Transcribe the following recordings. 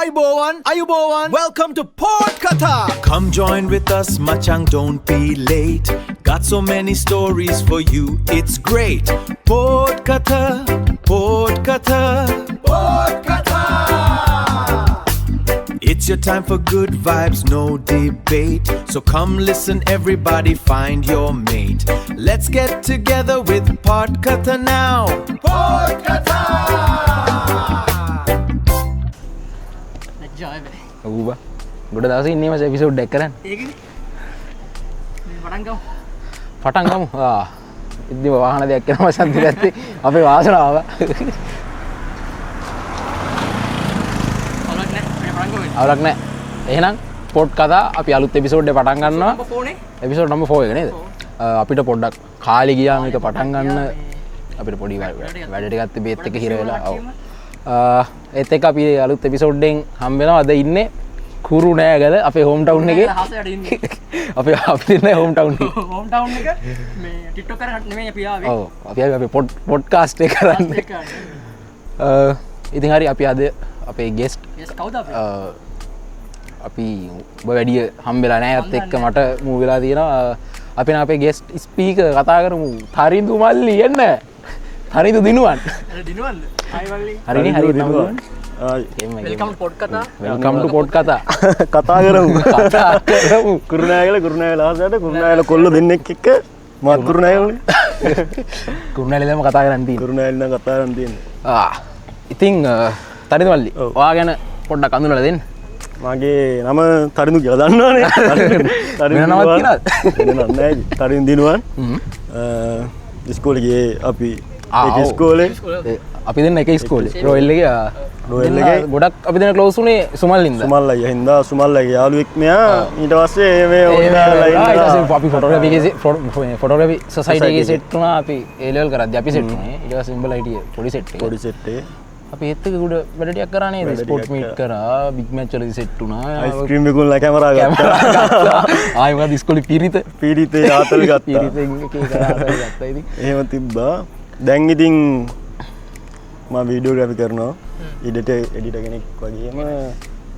Ayubowan, welcome to Port Kata. Come join with us, machang, don't be late. Got so many stories for you, it's great. Port Kata, Port Kata, Port Kata. It's your time for good vibes, no debate. So come listen, everybody, find your mate. Let's get together with Port Kata now. Port Kata. ඌබ ගොඩ දවස ඉන්නේ මචං episode එක කරන්න. ඒකනේ. පටන් ගමු. පටන් ගමු. ඉතින් වාහන දෙයක් කරනවා මචං දෙපැත්තේ අපේ වාසනාව. අවුලක් නැහැ. එහෙනම් පොඩ් කතා අපි අලුත් එපිසෝඩ් එක පටන් ගන්නවා. එපිසෝඩ් නම්බර් 4 එක නේද? අපිට පොඩ්ඩක් කාලේ ගියාම එක පටන් ගන්න අපිට පොඩි වැඩ ටිකක් තිබෙත් එක හිර වෙලා. ඔව්. ඒත් එක අපි අලුත් එපිසෝඩ් එකෙන් හම්බ වෙනවා. අද ඉන්නේ කුරුණෑගල අපේ හෝම් ටවුන් එකේ. අපේ අපි ඉන්නේ හෝම් ටවුන් එකේ. හෝම් ටවුන් එක මේ ටික්ටොක් කරකට නෙමෙයි අපි ආවේ. ඔව්. අපි ආවේ අපේ පොඩ්කාස්ට් එක කරන්න. ඉතින් හරි අපි අද අපේ ගෙස්ට් කවුද අපි? අපි ඔබ වැඩිය හම්බෙලා නැහැ. ඒත් එක්ක මට මූ වෙලා තියෙනවා. අපි අපේ ගෙස්ට් ස්පීකර් කතා කරමු. තරිඳු මල්ලි එන්න. තරිඳු දිනුවන්. දිනුවන්ද? හයි මල්ලි. හරිනේ හරියට නම දුන්න. වෙල්කම් ටු පොඩ් කතා. වෙල්කම් ටු පොඩ් කතා. කතා කරමු. කතා කරමු. කුරුණෑගල ආසයට කුරුණෑගල කොල්ල දෙන්නෙක් එක්ක මාත් කුරුණෑගලනේ. කුරුණෑගලම කතා කරන් තියෙන්නේ. කුරුණෑගල නම් කතා කරන් තියෙන්නේ. ඉතින් තරිඳු මල්ලි ඔයා ගැන පොඩ්ඩක් අඳුනලා දෙන්න. මගේ නම තරිඳු කියලා දන්නවනේ. වෙන නමක් කියලාද? වෙන නම නැහැ. තරිඳු දිනුවන්. ඉස්කෝලේ ගියේ අපි ඒක ඉස්කෝලේ අපි දෙන්න එක ඉස්කෝලේ රොයල් එකේ ගොඩක් අපි දෙන්න ක්ලෝස් උනේ සුමල්ලින්ද. සුමල් අයියා හින්දා සුමල් අයියාගේ යාළුවෙක් මෙයා ඊට පස්සේ මේ ඔයාලා ඉන්නවා. අපි ෆොටෝග්‍රැෆි සොසයිටි එකේ සෙට් වුණා. අපි ඒ ලෙවල් කරද්දී අපි සෙට් වුණේ. ඊට පස්සේ ඉඹලා හිටියේ පොඩි සෙට් එක. පොඩි සෙට් එක. අපි ඒත් එක උඩ වැඩ ටිකක් කරා නේද? ස්පෝර්ට්ස් මීට් කරා, බිග් මැච් වලදී සෙට් වුණා. අයිස්ක්‍රීම් විකුණලා කැමරා ගත්තා. ආයෙ මොකද ඉස්කෝලේ පීරිතේ ආතල් ගත්තා. පීරිතෙන් එකේ කරා ආතල් ගත්තා ඉතින්. එහෙම තිබ්බා. දැන් ඉතින් මම වීඩියෝග්‍රැෆි කරනවා. එඩිටර් කෙනෙක් වගේම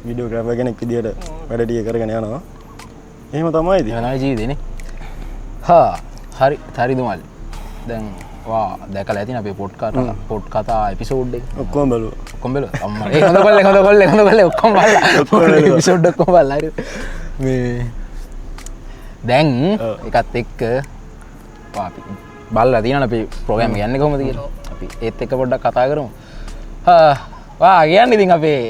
වීඩියෝග්‍රැෆර් කෙනෙක් විදියට වැඩ ටික කරගෙන යනවා. එහෙම තමයි ඉතින්. යනවා ජීවිතේනේ. හරි තරිඳු මල්ලි. දැන් වා දැකලා ඇතිනේ අපේ පොඩ් කතා එපිසෝඩ් එක. ඔක්කොම බලුවා. ඔක්කොම බලුවා. අම්මා ඒ හොඳ කොල්ලේ ඔක්කොම බලලා. එපිසෝඩ් ඔක්කොම බලලා හරි. මේ දැන් එකත් එක්ක අපි බලලා තියෙනවා අපි ප්‍රෝග්‍රෑම් එක යන්නේ කොහොමද කියලා. අපි ඒත් එක්ක පොඩ්ඩක් කතා කරමු. වා කියන්නේ ඉතින් අපේ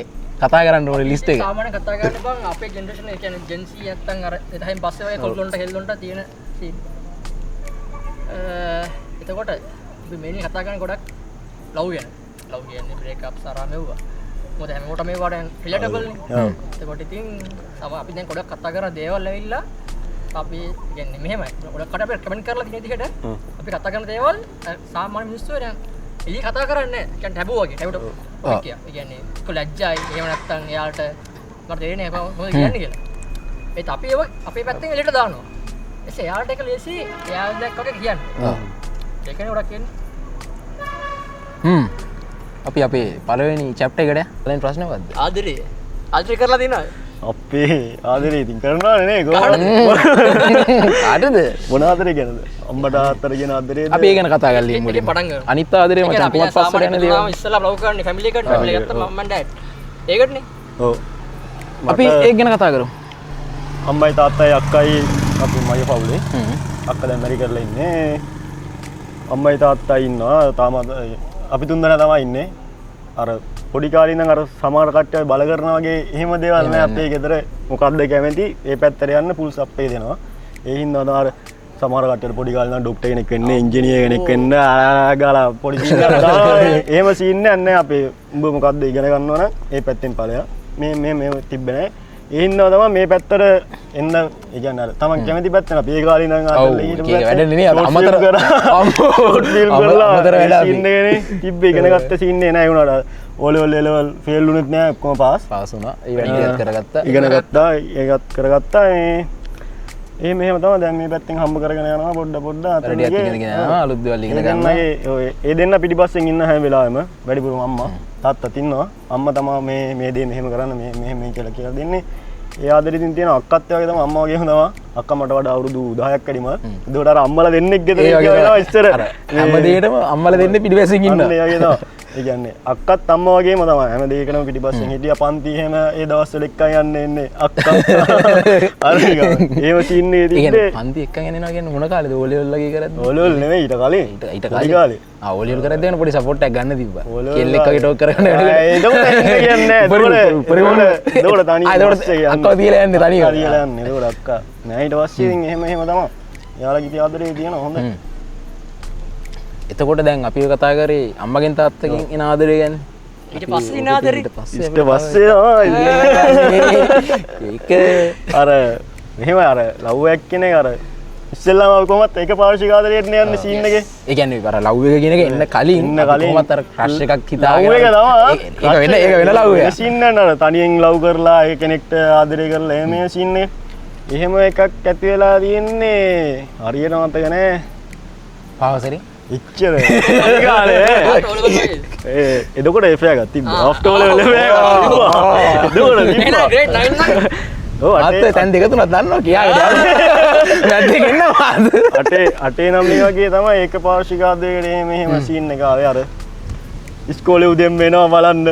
කතා කරන්න ඕනේ ලිස්ට් එක. සාමාන්‍ය කතා කරන්න බං අපේ ජෙනරේෂන් එක කියන්නේ ජෙන් සී නැත්තම් අර 2000න් පස්සේ වගේ කොල්ලොන්ට හෙල්ලොන්ට තියෙන සීන්. එතකොට අපි මේනේ කතා කරන්නේ ගොඩක් ලව් ගැන. ලව් කියන්නේ බ්‍රේක් අප්ස් අරා මෙව්වා. මොකද හැමෝටම මේවට රිලේටබල් නේ. එතකොට ඉතින් අපි දැන් ගොඩක් කතා කරන දේවල් ඇවිල්ලා අපි කියන්නේ මෙහෙමයි. ගොඩක් කට අපිට කමෙන්ට් කරලා තියෙන විදිහට අපි කතා කරන දේවල් සාමාන්‍ය මිනිස්සු දැන් එලි කතා කරන්නේ නැහැ. කියන්නේ ටැබු වගේ. ටැබුට කිය. ඒ කියන්නේ කොලැජ්ජයි. එහෙම නැත්නම් එයාට මට තේරෙන්නේ නැහැ මොකද කියන්නේ කියලා. ඒත් අපි ඒව අපේ පැත්තෙන් එලියට දානවා. එසේ එයාට එක ලේසි එයා දැක් වගේ කියන්නේ. ඒකනේ ගොඩක් කියන්නේ. අපි අපේ පළවෙනි චැප්ටර් එකට පළවෙනි ප්‍රශ්නේ මොකද්ද? ආදරේ කරලා තියෙනවා. අපේ ආදරේ ඉතින් කරනවානේ නේ කොහොමද? කාටද? මොන ආදරේ ගැනද? අම්මට තාත්තට කියන ආදරේද? අපි ඒ ගැන කතා කරලා ඉමු. පටන් ගමු. අනිත් ආදරේ මචං කොහොමද පස්සට යන දේවල්. ඉස්සලා බ්ලොග් කරන්නේ ෆැමිලි එකට ෆැමිලි ගත්තා මම ඩැඩ්. ඒකටනේ. ඔව්. අපි ඒක ගැන කතා කරමු. අම්මයි තාත්තයි අක්කයි අපි මගේ පවුලේ. අක්කා දැන් ඇමරිකාවල ඉන්නේ. අම්මයි තාත්තයි ඉන්නවා. තාම අපි තුන් දෙනා තමයි ඉන්නේ. අර පොඩි කාලේ ඉඳන් අර සමහර කට්ටිය බල කරනවා වගේ එහෙම දේවල් නෑ අපේ ගෙදර. මොකක්ද කැමති ඒ පැත්තට යන්න ෆුල් සප්පේ දෙනවා. ඒ හින්දා තමයි සමහර කට්ටියට පොඩි කාලේ ඉඳන් ડોක්ටර් කෙනෙක් වෙන්න, ඉංජිනේර කෙනෙක් වෙන්න ගාලා පොඩි සීන් එහෙම සීන් නෑ අපේ. උඹ මොකක්ද ඉගෙන ගන්නවා නම් ඒ පැත්තෙන් ඵලයක්. මේ තිබ්බේ නෑ. ඒ හින්දා තමයි මේ පැත්තට එන්න ඒ කියන්නේ අර තමන් කැමති පැත්තට අපි ඒ කාලේ ඉඳන් ආතල්ලා ඊට පස්සේ වැඩ නෙමෙයි අමතර අමතර වැඩ සීන් එකනේ තිබ්බේ ඉගෙන ගත්ත සීන් එක නෑ වුණාට ඕලෙවල් ෆේල් වුණෙත් නෑ ඔක්කොම පාස් වුණා. ඒ වැඩ ඉගෙන කරගත්තා. ඉගෙන ගත්තා ඒකත් කරගත්තා. ඒ මෙහෙම තමයි දැන් මේ පැත්තෙන් හම්බ කරගෙන යනවා පොඩ්ඩ රෙඩියක් ඉගෙන යනවා අලුත් දේවල් ඉගෙන ගන්න. ඒ දෙන්න පිටිපස්සෙන් ඉන්න හැම වෙලාවෙම වැඩිපුරම අම්මා තාත්තා ඉන්නවා. අම්මා තමයි මේ දේ මෙහෙම කරන්න මෙහෙම කියලා දෙන්නේ. ඒ ආදරෙකින් තියෙන අක්කත් වගේ තමයි අම්මා වගේම තමයි. අක්කා මට වඩා අවුරුදු 10ක් වැඩිම. ඒකට අර අම්මලා දෙන්නෙක් ගෙදර ගියා ඉස්සර. හැම දෙයකම අම්මලා දෙන්නේ පිටිපස්සෙන් ඉන්නවා. අන්න ඒ වගේ තමයි. ඒ කියන්නේ අක්කත් අම්මා වගේම තමයි. හැම දෙයකම පිටිපස්සෙන් හිටියා. පන්ති එහෙම ඒ දවස්වල එක්කන් යන්නේ එන්නේ අක්කා. අර ඒව සීන්නේ තිබ්බේ. පන්ති එක්කන් යනවා කියන්නේ මොන කාලේද? ඕලෙවල් වගේ කරද්දී. ඕලෙවල් නෙවෙයි ඊට කලින්. ඊට කාලේ. ඕලෙවල් කරද්දී යන පොඩි සපෝට් එකක් ගන්න තිබ්බා. කෙල්ල එක්ක ටෝක් කරගෙන ඒකට තනියම අක්කා තියලා යන්නේ තනියම. තියලා යන්නේ. ඒකට අක්කා නෑ ඊට පස්සේ ඉතින් එහෙම තමයි. යාළුවා කිව්ව ආදරේ තියෙන හොඳ. එතකොට දැන් අපි කතා කරේ අම්මගෙන් තාත්තගෙන් එන ආදරය ගැන. ඊට පස්සේ ඉන්න ආදරේ. ඊට පස්සේ ඒක අර මෙහෙම අර ලව් එකක් කියන එක අර ඉස්සෙල්ලාම අපි කොහොමත් ඒක පාර්ශික ආදරයට යන්නේ සීන් එකේ. ඒ කියන්නේ අර ලව් එක කියන එක එන්න කලින් කොහොමත් අර ක්‍රෂ් එකක් හිතාගෙන ලව් එක තමයි. ඒක වෙන ලව් එක. සීන් නෑ නේද? තනියෙන් ලව් කරලා ඒ කෙනෙක්ට ආදරය කරලා එහෙම සීන් එක. එහෙම එකක් ඇති වෙලා තියෙන්නේ හරියට මතක නෑ. පාවසරේ ඉච්චර එදකොට එෆයක් තිබ්බා ආෆ්ටර් ලෙවල් එකක් තිබ්බා අත තැන් දෙක තුනක් දන්නවා කියාගෙන නැද්ද එන්නවාද අටේ නම් මේ වගේ තමයි ඒක පාර්ශික ආදරයකට මෙහෙම සීන් එක ආවේ අර ඉස්කෝලේ උදෙන් වෙනවා බලන්න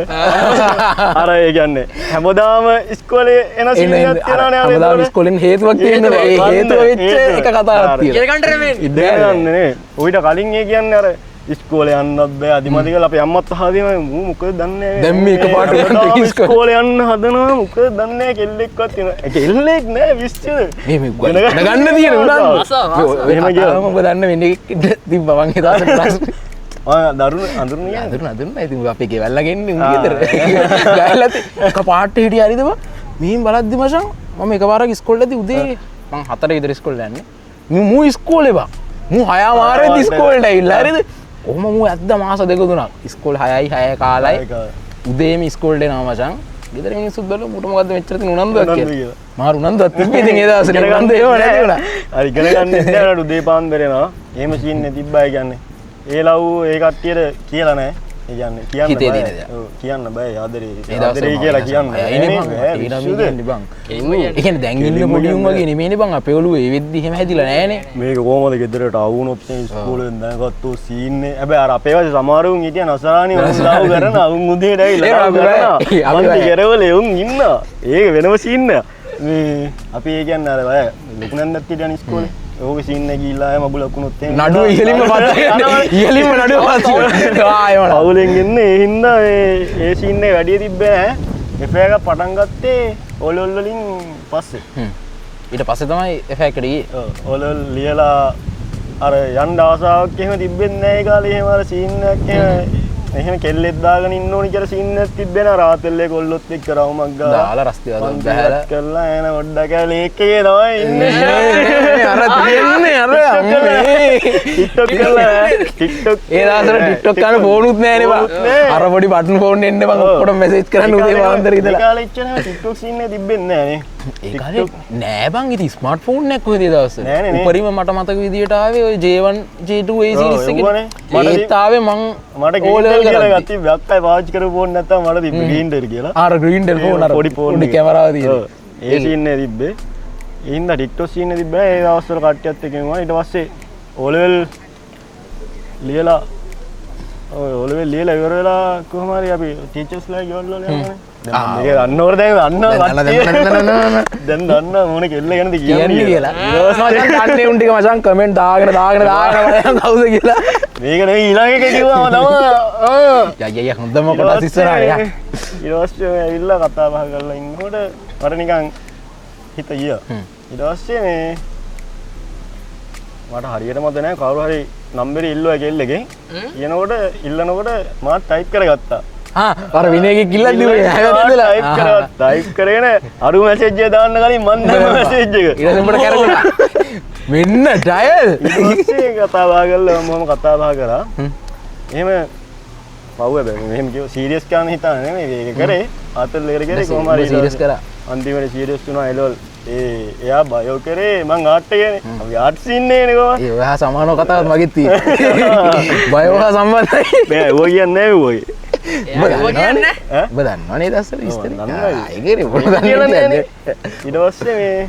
අර ඒ කියන්නේ හැමදාම ඉස්කෝලේ එන සීන් එකක් තියෙනවානේ අර හැමදාම ඉස්කෝලෙන් හේතුවක් තියෙනවා ඒ හේතුව වෙච්ච එක කතාවක් තියෙනවා ඉගෙන ගන්න නෙමෙයි ඉගෙන නේ ඔයිට කලින් ඒ කියන්නේ අර ඉස්කෝලේ යන්නත් බෑ අදිමදි කියලා අපේ අම්මත් අහදීම මූ මොකද දන්නේ නැහැ දැන් මේ එකපාරට ඉස්කෝලේ යන්න හදනවා මොකද දන්නේ නැහැ කෙල්ලෙක්වත් තියෙනවා කෙල්ලෙක් නෑ විශ්චිත මේ ගන්න තියෙන උනන් එහෙම ගියා මොකද දන්න වෙන්නේ තිබ්බා මං හිතාගෙන ප්‍රශ්න දරුණු අඳුරන්නේ අඳුරන ඉතින් අපේ ගෙවල්ලා ගෙන්නේ උන් ගෙදර ගෑල්ලත් එක පාට හිටිය හරිද බං මෙහින් බලද්දි මචං මම එකපාරක් ඉස්කෝලේදී උදේ මං 4 විතර ඉස්කෝලේ යන්නේ මූ ඉස්කෝලේ බං මූ 6 මාරේදී ඉස්කෝලේට ඇවිල්ලා හරිද කොහොම මූ ඇද්ද මාස දෙක තුනක් ඉස්කෝලේ 6යි 6 කාලයි උදේම ඉස්කෝලේට එනවා මචං ගෙදර මිනිස්සුත් බලලා මූට මොකද්ද මෙච්චර තින් උනන්දුවක් කියලා මාර උනන්දුවක් තිබ්බේ ඉතින් ඒ දවස්වල උනන්දු ඒව නැති වුණා හරි ඉගෙන ගන්න ඉස්සරහට උදේ පාන්දර එනවා එහෙම සීන් එක තිබ්බයි කියන්නේ ඒ ලව් ඒ කට්ටියට කියලා නෑ ඒ කියන්නේ කියන්න බෑ ආදරේ කියලා කියන්න ඒ කියන්නේ දැන් ඉන්න පොඩි උන් වගේ නෙමෙයිනේ බං අපේ ඔළුව ඒ වෙද්දි එහෙම හැදිලා නෑනේ මේක කොහමද ගෙදරට ආවුනොත් ඉස්කෝලෙන් දැනගත්තෝ සීන් එක හැබැයි අර අපේ වගේ සමහරුන් හිටියා නසරාණි උන් ලව් කරන උන් උදේට ඇවිල්ලා ලව් කරනවා මන්ති කරවලේ උන් ඉන්නවා ඒක වෙනම සීන් එක මේ අපි ඒ කියන්නේ අර ලොකු නන්දත් හිටියනේ ඉස්කෝලේ ඕක සීන් එක ගිහිල්ලා ආය මබුල ලකුණුත් එහෙම නඩුව ඉහලින්ම පත් ඉහලින්ම නඩුව පත් ආයවන අවුලෙන් එන්නේ ඒ හින්දා ඒ සීන් එක වැඩි තිබ්බේ නැහැ එෆ එක පටන් ගත්තේ ඕලොල් වලින් පස්සේ ඊට පස්සේ තමයි එෆ එකට ගියේ ඕලොල් ලියලා අර යන්න ආසාවක් එහෙම තිබෙන්නේ නැහැ ඒ කාලේ එහෙම අර සීන් එකක් එහෙම කෙල්ලෙක් දාගෙන ඉන්න ඕනි කියලා සීන් එකක් තිබ්බේ නෑ රාතෙල්ලේ කොල්ලොත් එක්ක රවුමක් ගාලා දාලා රස්තිය වල බහැලා කරලා එන පොඩ්ඩක් ලේකේ තමයි ඉන්නේ අර තියන්නේ අර අම්මේ ටික්ටොක් කරලා ටික්ටොක් ඒ දාසර ටික්ටොක් කරන ෆෝනුත් නෑනේ බං අර පොඩි බටන් ෆෝන් එන්නේ බං ඔක්කොටම මෙසේජ් කරන්න උදේ පාන්දර ඉඳලා ඒ කාලේ ඉච්චන ටික්ටොක් සීන් එක තිබෙන්නේ නෑනේ ඒ කාලේ නෑ බං ඉතින් ස්මාර්ට් ෆෝන් එකක් කොහෙද ඒ දවස්වල උපරිම මට මතක විදියට ආවේ ඔය J1 J2 ඒ සීරීස් එකේ ඒත් ආවේ මං මට ඕලෙවල් කියලා ගත්තා බැක්කයි පාවිච්චි කරපු ෆෝන් නැත්තම් මට තිබ්බේ ග්‍රීන්ඩර් කියලා අර ග්‍රීන්ඩර් ෆෝන් අර පොඩි කැමරාව තියෙන ඒ සීන් එක තිබ්බේ ඒ හින්දා ටික්ටොක් සීන් එක තිබ්බේ ඒ දවස්වල කට්ටියත් එක්ක එනවා ඊට පස්සේ ඕලෙවල් ලියලා ඔය ඕලෙවල් ලියලා ඉවර වෙලා කොහොම හරි අපි ටීචර්ස්ලා ගෙවල් වල යනවානේ මේක දන්නවර දැන් දන්න මොන කෙල්ල ගැනද කියන්නේ කියලා මචං කන්නේ උන් ටික මචං කමෙන්ට් දාගෙන බලයන් කවුද කියලා මේක නෙවෙයි ඊළඟ එක කිව්වම තමයි යය හොඳම කොටස් ඉස්සරහට යා ඊට පස්සේ ඇවිල්ලා කතා බහ කරලා ඉන්නකොට මට නිකන් හිත ගියා ඊට පස්සේ මේ මට හරියට මතක නැහැ කවුරු හරි නම්බරේ ඉල්ලුවා කෙල්ලගෙන් කියනකොට ඉල්ලනකොට මාත් ටයිප් කරගත්තා අර විනයගේ කිල්ලක් දිවේ හැවැත්දලා ටයිප් කරගෙන අරු මැසේජ් එක දාන්න කලින් මන් දැම්ම මැසේජ් එක ඊට පස්සේ උඹට කරුණා මෙන්න ට්‍රයල් ඊට පස්සේ කතා බහ කරලා මම කතා බහ කරා එහෙම පව් හැබැයි මෙහෙම කිව්ව සීරියස් කරන්න හිතානේ නෙමෙයි මේක කරේ ආතල් එකට කරේ කොහොම හරි සීරියස් කරා අන්තිමට සීරියස් වුණා එලවල් එයා බයෝ කරේ මං ආට් එකනේ අපි ආට්ස් ඉන්නේ නේ කොහොමද ඒ ඔයා සමානව කතාවක් මගෙත් තියෙනවා බයෝ හා සම්බන්ධයි බෑ ඔය කියන්නේ නැහැ ඔය ඔබ දන්නවනේ දස්සල විස්තර ඒකනේ ඔබ කියලා දන්නේ නෑනේ ඊට පස්සේ මේ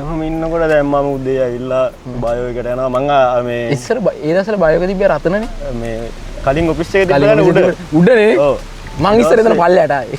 මම ඉන්නකොට දැන් මම උදේ ඇවිල්ලා බයෝ එකට යනවා මං මේ ඉස්සර ඒ දවස්වල බයෝක තිබ්බ රතනනේ මේ කලින් ඔෆිස් එකේ තිබ්බනේ උඩනේ ඔව් මං ඉස්සර එතන පල්ලයට ආවේ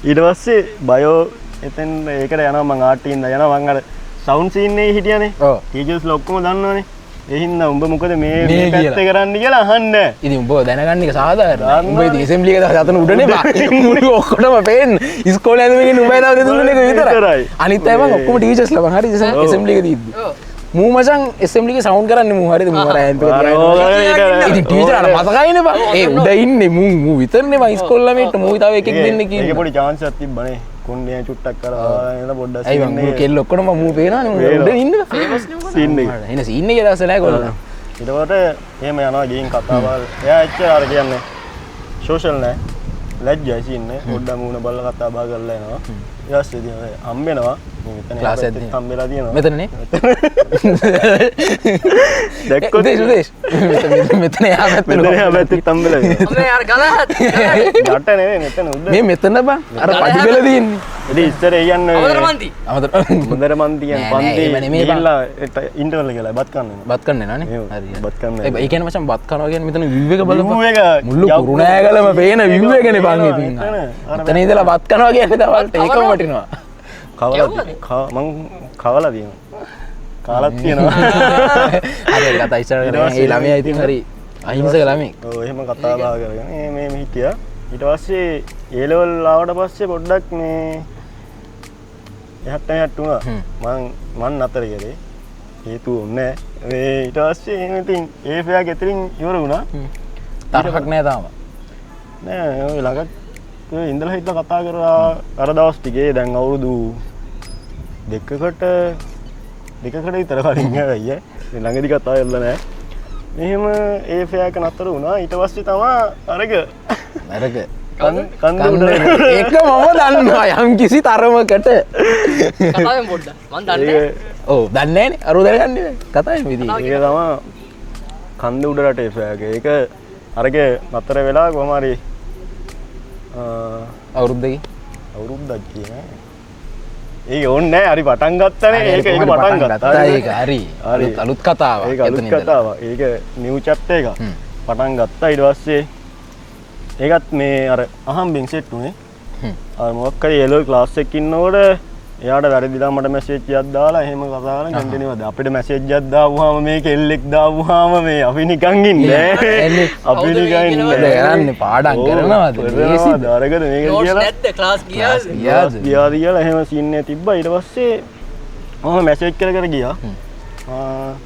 ඊට පස්සේ බයෝ එතෙන් ඒකට යනවා මං ආට් එකෙන් යනවා මං අර සවුන්ඩ් සීන් එකේ හිටියානේ ඔව් ටීචර්ස්ලා ඔක්කොම දන්නවනේ ඒ හින්දා උඹ මොකද මේ මේ පැත්තේ කරන්න කියලා අහන්නේ ඉතින් උඹ දැනගන්න එක සාධාරණයි උඹ ඉතින් ඇසෙම්බලි එක දවස් අතන උඩනේ බා මුළු ඔක්කොටම පේන්න ඉස්කෝලේ ඇඳගෙන උඹයි දවස් දෙතුන් එක විතරයි අනිත් අය මං ඔක්කොම ටීචර්ස්ලා මං හරි ඇසෙම්බලි එක දීද්දි මූ මචං ඇසෙම්බලි එකේ සවුන්ඩ් කරන්නේ මූ හරිද මූ අර ඇම්ප් එක ඉතින් ටීචර් අර මතකයිනේ බා ඒ උඩ ඉන්නේ මූ විතරනේ මං ඉස්කෝල ළමයිට මූ තව එකෙක් දෙන්න ඒක කිව්වා පොඩි chance එකක් තිබ්බනේ කොණ්ඩේ චුට්ටක් කරලා එන පොඩ්ඩක් ඇයි මං මූ කෙල්ල ඔක්කොම මූ පේනවනේ මූ උඩ ඉන්නේ ෆේමස් සීන් එක එන සීන් එකේ දවස් නැහැ කොල්ලෝ ඊටවට එහෙම යනවා ගිහින් කතාවල් එයා එච්චර අර කියන්නේ සෝෂල් නෑ ලැජ්ජයි සීන්නේ පොඩ්ඩක් මූණ බලලා කතා බහ කරලා එනවා ඊට පස්සේ ඉතින් හම්බෙනවා මෙතන ක්ලාස් එකේ හම්බෙලා තියෙනවා මෙතනනේ දැක්කොත් දේශ මෙතන එහා පැත්තේ මෙතන එහා පැත්තේ හම්බෙලා තියෙනවා අම්මේ යාර ගලහත් යට නෙවෙයි මෙතන උඩ මේ මෙතන බං අර පඩිපෙළ තියෙන්නේ ඉතින් ඉස්සර කියන්නේ අවතර මන්ති අමතර මුදර මන්ති කියන්නේ නෑ, පන්ති එහෙම නෙමෙයි බං. ගිහිල්ලා ඉන්ටර්වල් එකලා බත් කන්න බත් කන්නේ නැහනේ එහෙම, හරි බත් කන්නේ ඒ කියන්නේ මචං බත් කනවා කියන්නේ මෙතන view එක බලපන් view එක මුළු යව්- කුරුණෑගලම පේන view එකනේ බං එතන, ඉතින් එතන. අර එතන ඉඳලා බත් කනවා කියන්නේ දවල්ට ඒකම වටිනවා කවලා මං කවලා තියෙනවා කාලක් තියෙනවා හරි කතා ඉස්සර කරගෙන ඒ ළමයා ඉතින් හරි අහිංසක ළමෙක් ඔව් එහෙම කතා බහ කරගෙන මේ හිටියා ඊට පස්සේ ඒ ලෙවල් ආවට පස්සේ පොඩ්ඩක් මේ එහත් වුණා මං නතර කරේ හේතුව ඕනේ මේ ඊට පස්සේ එහෙම ඉතින් ඒ ෆෙයා ගෙතරින් ඉවර වුණා තරහක් නෑ තාම නෑ ඔය ළඟ ඉඳලා හිටලා කතා කරා අර දවස් ටිකේ දැන් අවුරුදු දෙකකට විතර කලින් ආවයි ළඟදි කතා කරලා නෑ මෙහෙම ඒ ෆෙයා එක නතර වුණා ඊට පස්සේ තමයි අරක නරක කන්ද උඩ ඒක මම දන්නවා යම් කිසි තරමකට කතාවෙන් පොඩ්ඩක් මන් දන්නේ ඔව් දන්නේ නැනේ අර දැනගන්නේ කතාවේ විදිහ ඒක තමයි කන්ද උඩ රටේ ෆෙයා එක ඒක අරගේ නතර වෙලා කොහම හරි අවුරුද්දකින් අවුරුද්දක් කියන්නේ ඒක ඕනේ නෑ හරි පටන් ගත්තනේ ඒක පටන් ගත්තා ඒක හරි අලුත් කතාවක් ඒක අලුත් කතාවක් ඒක නිව් චැප්ටර් එක පටන් ගත්තා ඊට පස්සේ ඒකත් මේ අර අහම්බෙන් සෙට් උනේ අර මොකක් හරි එලෝ ක්ලාස් එකක ඉන්නකොට එයාට වැරදිලා මට මැසේජ් එකක් දාලා එහෙම කතා කරලා කන්ටිනියු වද අපිට මැසේජ් එකක් දාවුවාම මේ කෙල්ලෙක් දාවුවාම මේ අපි නිකන් ඉන්නේ අපි නිකන් ඉන්නේ කරන්නේ පාඩම් කරනවාද කරනවාද අරගෙන මේක නෝට්ස් කියලා නැද්ද ක්ලාස් ගියාද ගියාද කියලා එහෙම සීන් එක තිබ්බා ඊට පස්සේ මම මැසේජ් කර ගියා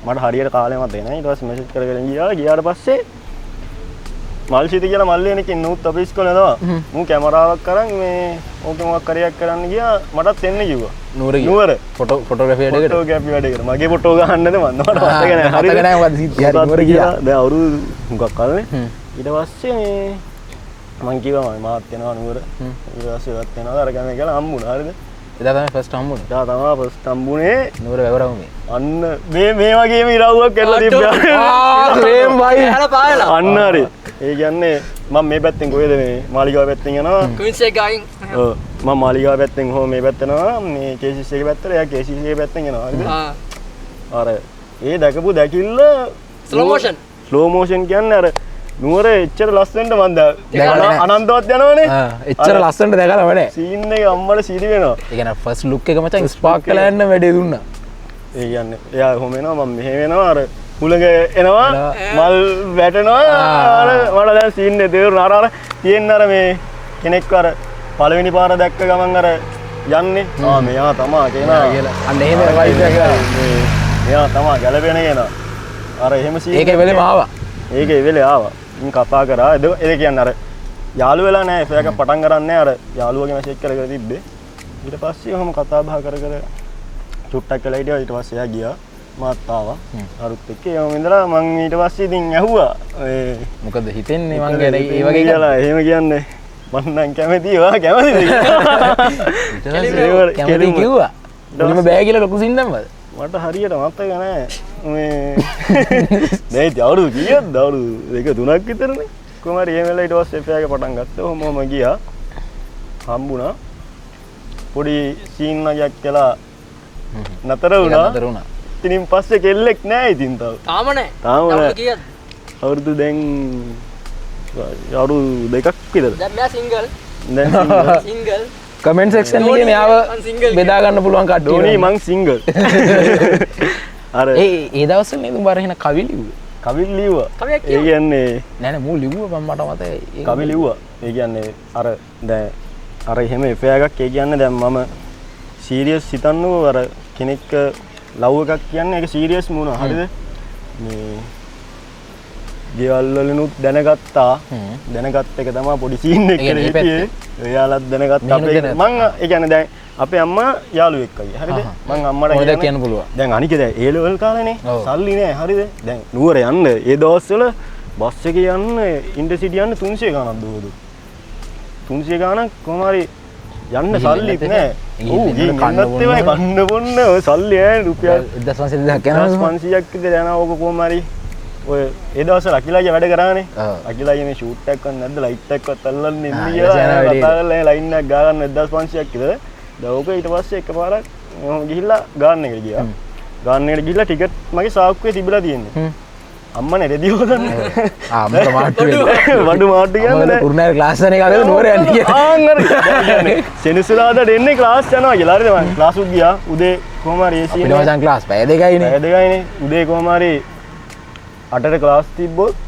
මට හරියට කාලේ මතක නැහැ ඊට පස්සේ මැසේජ් කරගෙන ගියාට පස්සේ මල්සිත කියලා මල්ලියෙනෙක් ඉන්නුත් අපේ ඉස්කෝලේ නේද මූ කැමරාවක් අරන් මේ ඕකේ මොකක් කරයක් කරන්න ගියා මටත් එන්න කිව්වා නුවර ෆොටෝග්‍රැෆි වැඩ කරා ෆොටෝග්‍රැෆි වැඩ කරා මගේ ෆොටෝ ගහන්නද මම මට මතක නැහැ මතක නැහැ මොකද සිද්ධිය නුවර ගියා දැන් අවුරුදු හුඟක් කලින් ඊට පස්සේ මේ මං කිව්වා මම මාත් යනවා නුවර ඊට පස්සේ වත් යනවා අර ගමේ කියලා හම්බුණා හරිද එදා තමයි ෆස්ට් හම්බුනේ එදා තමයි ෆස්ට් හම්බුනේ නුවර වැවරවුනේ අන්න මේ වගේම ඉරව්වක් කරලා තිබ්බා ප්‍රේම් බයි යාලා පායලා අන්න හරි ඒ කියන්නේ මම මේ පැත්තෙන් කොහෙද මේ මාලිගාව පැත්තෙන් යනවා ක්වීන්ස් එක ගයින් ඔව් මම මාලිගාව පැත්තෙන් හෝ මේ පැත්ත යනවා මේ KCC එක පැත්තට එයා KCC එක පැත්තෙන් යනවා හරිද අර ඒ දැකපු දැකිල්ල ස්ලෝ මෝෂන් කියන්නේ අර නුවර එච්චර ලස්සනට මන්ද අනන්තවත් යනවනේ එච්චර ලස්සනට දැකලා වැඩේ සීන් එක අම්මට සිරි වෙනවා ඒ කියන්නේ ෆස්ට් ලුක් එක මචං ස්පාර්ක් කරලා යන්න වැඩේ දුන්නා ඒ කියන්නේ එයා කොහොම එනවා මම මෙහෙ වෙනවා අර හුලඟ එනවා මල් වැටෙනවා අර මට දැන් සීන් එක තේරුණා අර තියෙන අර මේ කෙනෙක් අර පළවෙනි පාර දැක්ක ගමන් අර යන්නේ මෙයා තමා කියනවා අන්න එහෙම වයිස් එක මෙයා තමා ගැලපෙන කෙනා අර එහෙම සීන් ඒකේ වෙලෙම ආවා ඒකේ වෙලේ ආවා ඉතින් කතා කරා ඒ කියන්නේ අර යාළු වෙලා නැහැ ෆේක පටන් ගන්නෑ අර යාළුවගේ මැසේජ් කරගෙන තිබ්බේ ඊට පස්සේ ඔහම කතා බහ කර චුට්ටක් වෙලා හිටියා ඊට පස්සේ එයා ගියා මාත් ආවා අරුත් එක්ක එහෙම ඉඳලා මං ඊට පස්සේ ඉතින් ඇහුවා මොකද හිතෙන්නේ මං ගැන ඒ වගේ කියලා එහෙම කියන්නේ මන්නම් කැමතිවා කැමති කැමති කිව්වා මුලින්ම බෑ කියලා ලොකු සින්නම්මද මට හරියට මතක නෑ මේ දැන් අවුරුදු කීයක්ද අවුරුදු 2-3ක් විතරනේ කොහමද මේ වෙලාවට ඊට පස්සේ එෆ්ආයි එක පටන් ගත්තා ඔහොමම ගියා හම්බුණා පොඩි සීන් එකක් කියලා නතර වුණා ඉතින් පස්සේ කෙල්ලෙක් නෑ ඉතින් තාම තාම නෑ කීයද අවුරුදු දැන් අවුරුදු 2ක් විතර දැන් මෙයා සිංගල් දැන් සිංගල් කමෙන්ට් සෙක්ෂන් එකේ මෙයාව බෙදා ගන්න පුළුවන් කට්ටිය ඩෝනි මං සිංගල් අර ඒ දවස්වල නේද උඹ අර එහෙන කවි ලිව්වේ කවි ලිව්වා කවියක් ඒ කියන්නේ නෑ නෑ මූ ලිව්වා මට මතකයි කවි ලිව්වා ඒ කියන්නේ අර දැන් අර එහෙම එෆෙයාර් එකක් ඒ කියන්නේ දැන් මම සීරියස් හිතන්නකෝ අර කෙනෙක් ලව් එකක් කියන්නේ ඒක සීරියස් වුණා හරිද මේ ගෙවල් වලිනුත් දැනගත්තා දැනගත් එක තමයි පොඩි සීන් එක හිටියේ එයාලත් දැනගත්තා අපේ මං ඒ කියන්නේ දැන් අපේ අම්මා යාළුවෙක් වගේ හරිද මං අම්මට මොකද කියන්න පුළුවන් දැන් අනික දැන් ඒ ලෙවල් කාලේනේ සල්ලි නෑ හරිද දැන් නුවර යන්න ඒ දවස්වල බස් එකේ යන්න ඉන්ටර්සිටි යන්න 300 ගාණක් දුවද 300 ගාණක් කොහොම හරි යන්න සල්ලිත් නෑ ඔව් ගින්නත් ඒවයි කන්න බොන්න ඔය සල්ලි ඈ රුපියල් 1500ක් යනවා 500ක් විතර යනවා ඕක කොහොම හරි ඔය ඒ දවස්වල අකිලාගේ වැඩ කරානේ අකිලාගේ මේ ෂූට් එකක් කරන්න නැද්ද ලයිට් එකක්වත් අල්ලන්නේ ඉන්නේ කියලා කතා කරලා ලයින් එකක් ගා ගන්න 1500ක් විතර දැන් ඕක ඊට පස්සේ එකපාරක් මම ගිහිල්ලා ගාන්න එකට ගියා ගාන්න එකට ගිහිල්ලා ටිකට් මගේ සාක්කුවේ තිබිලා තියෙන්නේ අම්මනේ රෙදි හොදන්න අම්මට මාට්ටු වඩු මාට්ටු කියන්නේ කුරුණෑගල ක්ලාස් එකේ ගාගෙන නුවර යන්නේ කියලා ආන් අර සෙනසුරාදාට එන්නේ ක්ලාස් යනවා කියලා හරිද මම ක්ලාස් උත් ගියා උදේ කොහම හරි AC අපිට මචං ක්ලාස් පැය දෙකයිනේ පැය දෙකයිනේ උදේ කොහම හරි 8ට ක්ලාස් තිබ්බොත්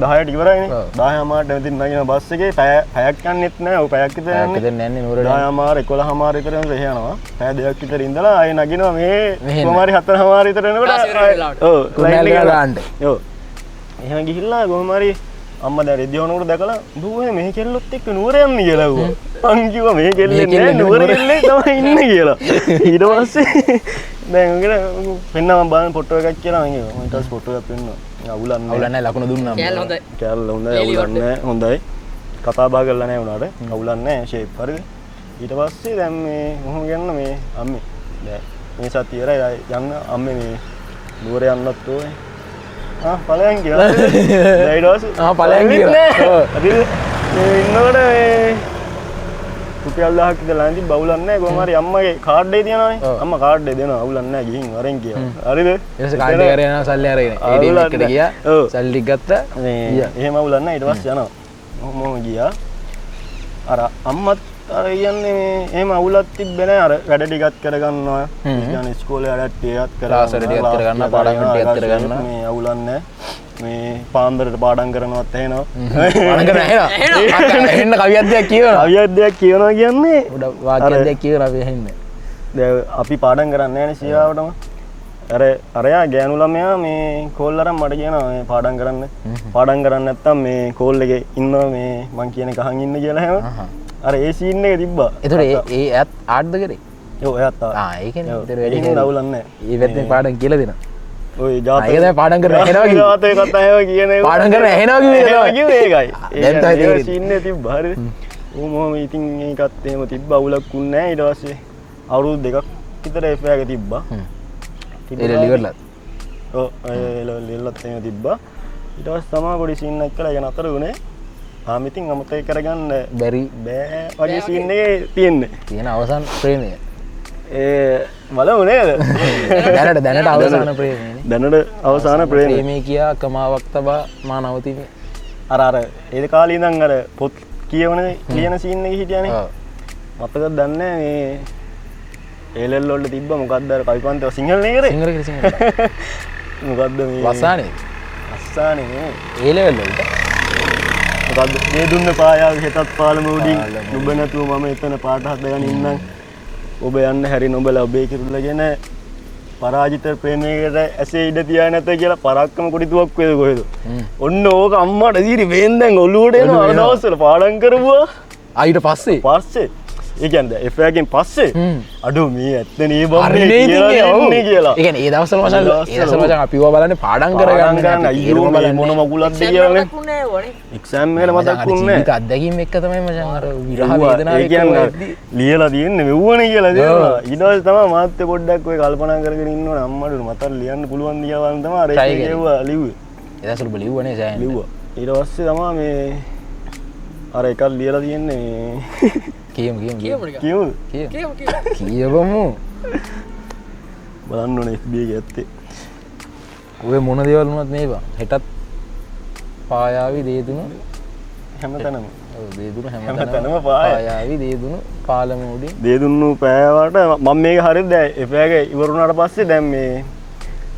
10ට ඉවරයිනේ 10:00 ඉතින් නගින බස් එකේ පැයක් යන්නෙත් නෑ ඔය පැයක් විතර යන්නේ දෙන්න යන්නේ නුවරට 10:00 11:00 විතර එහේ යනවා පැය දෙකක් විතර ඉඳලා ආයෙ නගිනවා මේ කොහම හරි 4:00 විතර එනකොට ඔව් ලයින් එක ගන්න ඔව් එහෙම ගිහිල්ලා කොහම හරි අම්මා දැන් රෙදි හොනකොට දැකලා දුවේ මේ කෙල්ලොත් එක්ක නුවර යන්නේ කියලා කිව්වා මං කිව්වා මේ කෙල්ලෙන් නෑ නුවර කෙල්ලේ තමයි ඉන්නේ කියලා ඊට පස්සේ දැන් උගෙන පෙන්නම බලන්න ෆොටෝ එකක් කියලා මම කිව්වා මම ඊට පස්සේ ෆොටෝ එකක් පෙන්නුවා අවුලන්නේ ලකුණු දුන්නා කෑල්ල හොඳයි කෑල්ල හොඳයි අවුලන්නේ හොඳයි කතා බහ කරලා නැහැ උනාට අවුලන්නේ ෂේප් හරිද ඊට පස්සේ දැන් මේ මොහොම ගන්න මේ අම්මේ දැන් මේ සතියේ යන්න අම්මේ මේ නුවර යන්නත් ඕනේ පලයන් කියලා ඊට පස්සේ පලයන් කියලා හරිද මේ ඉන්නකොට මේ රුපියල් 1000ක් විතර ලැන්දි බවුලක් නැහැ කොහොම හරි අම්මගේ කාඩ් එක තියනවානේ අම්මා කාඩ් එක දෙනවා අවුලක් නැහැ ගිහින් වරෙන් කියලා හරිද ඊට පස්සේ කාඩ් එක අරගෙන සල්ලි අරගෙන ATM එකට ගියා සල්ලි ගත්තා මේ එහෙම අවුලක් නැහැ ඊට පස්සේ යනවා මොහොම ගියා අර අම්මත් අර කියන්නේ එහෙම අවුලක් තිබ්බේ නැහැ අර වැඩ ටිකක් කරගන්නවා කියන්නේ ඉස්කෝලේ වැඩ ටිකක් ක්ලාස් වැඩ ටිකක් කරගන්නවා පාඩම් ටිකක් කරගන්නවා මේ අවුලක් නැහැ මේ පාන්දරට පාඩම් කරනවත් එහෙනවා පාඩම් කරන එහෙනවා එහෙන්න කවියක් දෙයක් කියනවා කවියක් දෙයක් කියනවා කියන්නේ උඩ වාක්‍යයක් දෙයක් කියනවා අපි එහෙන්න දැන් අපි පාඩම් කරන්නේ නැහැ නේ සියාවටම අරයා ගෑනු ළමයා මේ කෝල් අරන් මට කියනවා මේ පාඩම් කරන්න නැත්තම් මේ කෝල් එකේ ඉන්නවා මේ මං කියන එක අහන් ඉන්න කියලා හැම අර ඒ සීන් එක තිබ්බා එතකොට ඒ ඇත් ආඩ්ද කරේ ඔව් එයාත් ඒකනේ ඒතර වැඩි නෑ අවුලක් නෑ ඒ පැත්තෙන් පාඩම් කියලා දෙනවා ඔය ජාතක ඒක දැන් පාඩම් කරන ඇහෙනවා කිව්වේ ජාතක කතා ඒවා කියන එක පාඩම් කරන ඇහෙනවා කිව්වේ ඒකයි දැන් තමයි ඒ සීන් එක තිබ්බා හරිද මොහොම ඉතින් ඒකත් එහෙම තිබ්බා අවුලක් උන්නේ නෑ ඊට පස්සේ අවුරුදු දෙකක් විතර එෆ්ආයි එක තිබ්බා එල ඉවරලා ඔව් එලෙල්ලත් එහෙම තිබ්බා ඊට පස්සේ තමයි පොඩි සීන් එකක් කළා ඒක නතර වුණේ ඉතින් අමතක කරගන්න බැරි බෑ වගේ සීන් එකේ තියෙන්නේ තියෙන අවසන් ප්‍රේමය ඒ බලමු නේද දැනට අවසාන ප්‍රේමයනේ දැනට අවසාන ප්‍රේමය කියා කමාවක් තබා මා නවතින්නේ අර ඒ කාලේ ඉඳන් අර පොත් කියවන ලියන සීන් එකේ හිටියානේ මතකද දන්නේ මේ ඒලෙල් වලට තිබ්බ මොකක්ද අර කවිපන්තව සිංහල නේ කරේ සිංහල මොකක්ද මේ වස්සානේ නේ ඒ ලෙවල් වලට මොකද්ද මේ දුන්න පායාව හෙටත් පාලම උඩින් නුඹ නැතුව මම එතන පාට හදගෙන ඉන්නම් ඔබ යන්න හැරි නොබලා ඔබේ කිරුල්ලගෙන පරාජිත ප්‍රේමයකට ඇසේ ඉඩ තියා නැත කියලා පරක්කම කොටිතුවක් වේද කොහෙද ඔන්න ඕක අම්මට දීරි වේන් දැන් ඔළුවට එනවා අර දවස්වල පාඩම් කරපුවා ඊට පස්සේ ඒ කියන්නේ F එකෙන් පස්සේ අඩෝ මේ ඇත්තනේ මේ හරිනේ බම්බේ ඉතින් කියන්නේ කියලා. ඒ කියන්නේ ඒ දවස්වල මචං ඒ දවස්වල මචං අපිව බලන්නේ පාඩම් කරගන්න අයියෝ මේ මොන මගුලක්ද කියලානේ. එක්සෑම් එකට මතක්ුන්නේ ජීවිත අත්දැකීම් එක්ක තමයි මචං අර විරහ වේදනාව එක්ක කියන්නේ ලියලා තියෙන්නේ මෙව්වනේ කියලා දෙනවා. ඊට පස්සේ තමයි මාත් පොඩ්ඩක් ඔය කල්පනා කරගෙන ඉන්නවනේ අම්මට මට ලියන්න පුළුවන් දියා වань තමයි අර ඒක ගෙව්වා ලිව්වේ. ඒ දවස්වල ඔබ ලිව්වනේ සෑහෙන. ලිව්වා. ඊට පස්සේ තමයි මේ අර එකක් ලියලා තියෙන්නේ කියමු බලන්න ඕනේ FB එක ඇත්තේ. ඔය මොන දේවල් වුණත් මේ බා හෙටත් පායාවි දේදුණු හැමතැනම දේදුණු හැමතැනම පායාවි දේදුණු පාලමුවුඩින් දේදුන්නු පෑවට මම මේක හරියට දැන් F එක ඉවරුණාට පස්සේ දැන් මේ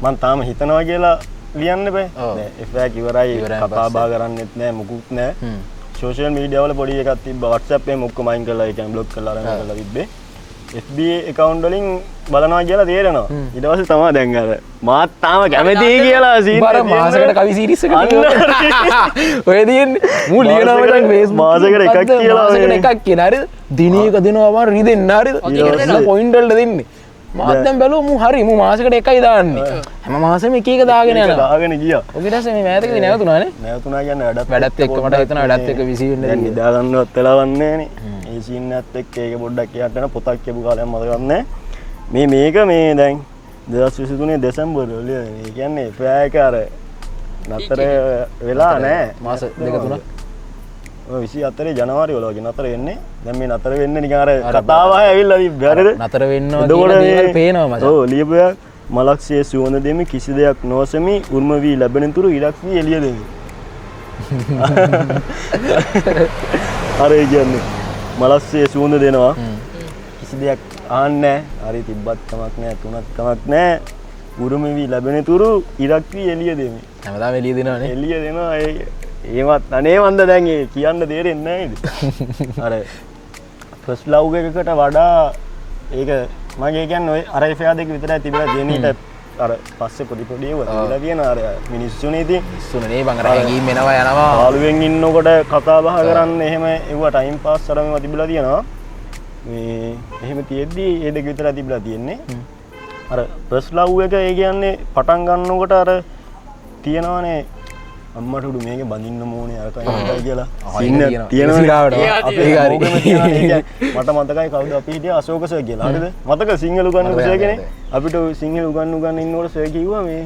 මම තාම හිතනවා කියලා ලියන්න බෑ. දැන් F එක ඉවරයි කතා බහ කරන්නෙත් නෑ මොකුත් නෑ. සෝෂල් මීඩියා වල පොඩි එකක් තිබ්බා WhatsApp එකෙන් ඔක්කොම අයින් කරලා ඒ කියන්නේ බ්ලොක් කරලා අරන් කරලා තිබ්බේ. FB account වලින් බලනවා කියලා තේරෙනවා. ඊට පස්සේ තමයි දැන් අර මාත් තාම කැමතියි කියලා සීන් බර මාසෙකට කවි සීරීස් එකක් ඔය තියෙන්නේ මූ ලියනවා මචං Facebook මාසෙකට එකක් කියලා මාසෙකට එකක් කියන හරිද දිනයක දෙනවා මම රිදෙන්න හරිද ඊට පොයින්ට් වලට දෙන්නේ මාත් දැන් බැලුවා මූ හරි මූ මාසෙකට එකයි දාන්නේ හැම මාසෙම එක එක දාගෙන යනවා දාගෙන ගියා. ඔක ඊට පස්සේ මේ මෑතකදී නැවතුණානේ නැවතුණා කියන්නේ වැඩත් එක්ක මට හිතෙනවා වැඩත් එක්ක විසි වෙන්න දැන් නිදා ගන්නවත් වෙලාවක් නැහැනේ. ඒ සීන් එකත් එක්ක ඒක පොඩ්ඩක් එයාට යන පොතක් කියපු කාලයක් මතක නැහැ. මේක මේ දැන් 2023 දෙසැම්බර් වල ඒ කියන්නේ ප්‍රායක අර නතර වෙලා නැහැ. මාස දෙක තුනක් 24 ජනවාරි වල වගේ නතර වෙන්නේ. දැන් මේ නතර වෙන්නේ නිකන් අර කතාව ඇවිල්ලා හරිද? නතර වෙන්නවා කියන දේවල් පේනවා මචං. ඔව් ලියපුවා මලක්සේ සුවඳ දෙමි කිසි දෙයක් නොසෙමි උර්ම වී ලැබෙන තුරු ඉලක් වී එළිය දෙමි. අර ඒ කියන්නේ මලස්සේ සුවඳ දෙනවා කිසි දෙයක් ආන්නේ නැහැ. හරි තිබ්බත් කමක් නැහැ තුනක් කමක් නැහැ. උරුම වී ලැබෙන තුරු ඉලක් වී එළිය දෙමි. හැමදාම එළිය දෙනවනේ. එළිය දෙනවා ඒවත් අනේ මන්ද දැන් ඒ කියන්න තේරෙන්නේ නැහැ නේද? අර ෆස්ට් ලව් එකකට වඩා ඒක මගේ කියන්නේ ඔය අර එෆයා දෙක විතරයි තිබිලා දෙනීට අර පස්සේ පොඩි ඒවා තිබිලා තියෙන අර මිනිස්සුනේ ඉතින් මිනිස්සුනේ බං අර හැංගීම් එනවා යනවා ආලුවෙන් ඉන්නකොට කතා බහ කරන්න එහෙම ඒව ටයිම් පාස් අර මේවා තිබිලා තියෙනවා මේ එහෙම තියෙද්දි ඒ දෙක විතරයි තිබිලා තියෙන්නේ අර ෆස්ට් ලව් එක ඒ කියන්නේ පටන් ගන්නකොට අර තියෙනවනේ අම්මට උඩු මේක බඳින්න ඕනේ අර කයි කියලා සින්න තියෙනවා මට මතකයි කවුද අපි හිටියේ අශෝක සර් කියලා හරිද මතක සිංහල උගන්වපු සර් කෙනෙක් අපිට සිංහල උගන්වන්න ඉන්නකොට සර් කිව්වා මේ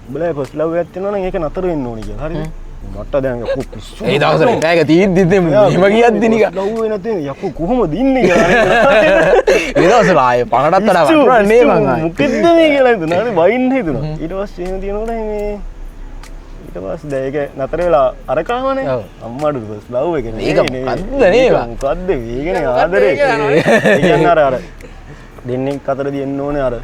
උඹලා ෆස්ට් ලව් එකක් තියෙනවා නම් ඒක නතර වෙන්න ඕනේ කියලා හරිද මට දැන් යකෝ පිස්සු ඒ දවස්වල ඒක තීද්දිත් එහෙම කියද්දි නිකන් ලව් වෙන තේ යකෝ කොහොමද ඉන්නේ කියලා ඒ දවස්වල ආයේ පණටත් වඩා වටනවා නේ මං ආයේ මොකෙද්ද මේ කියලා හිතුණා හරි වයින් හිතුණා ඊට පස්සේ එහෙම තියෙනකොට මේ ඊට පස්සේ දැන් ඒක නතර වෙලා අර කාමනේ අම්මාට ෆස්ට් ලව් එක නේ ඒක මොකද්ද නේ මොකද්ද මේකනේ ආදරේ ඒ කියන්නේ අර දෙන්නේ අතර දෙන්න ඕනේ අර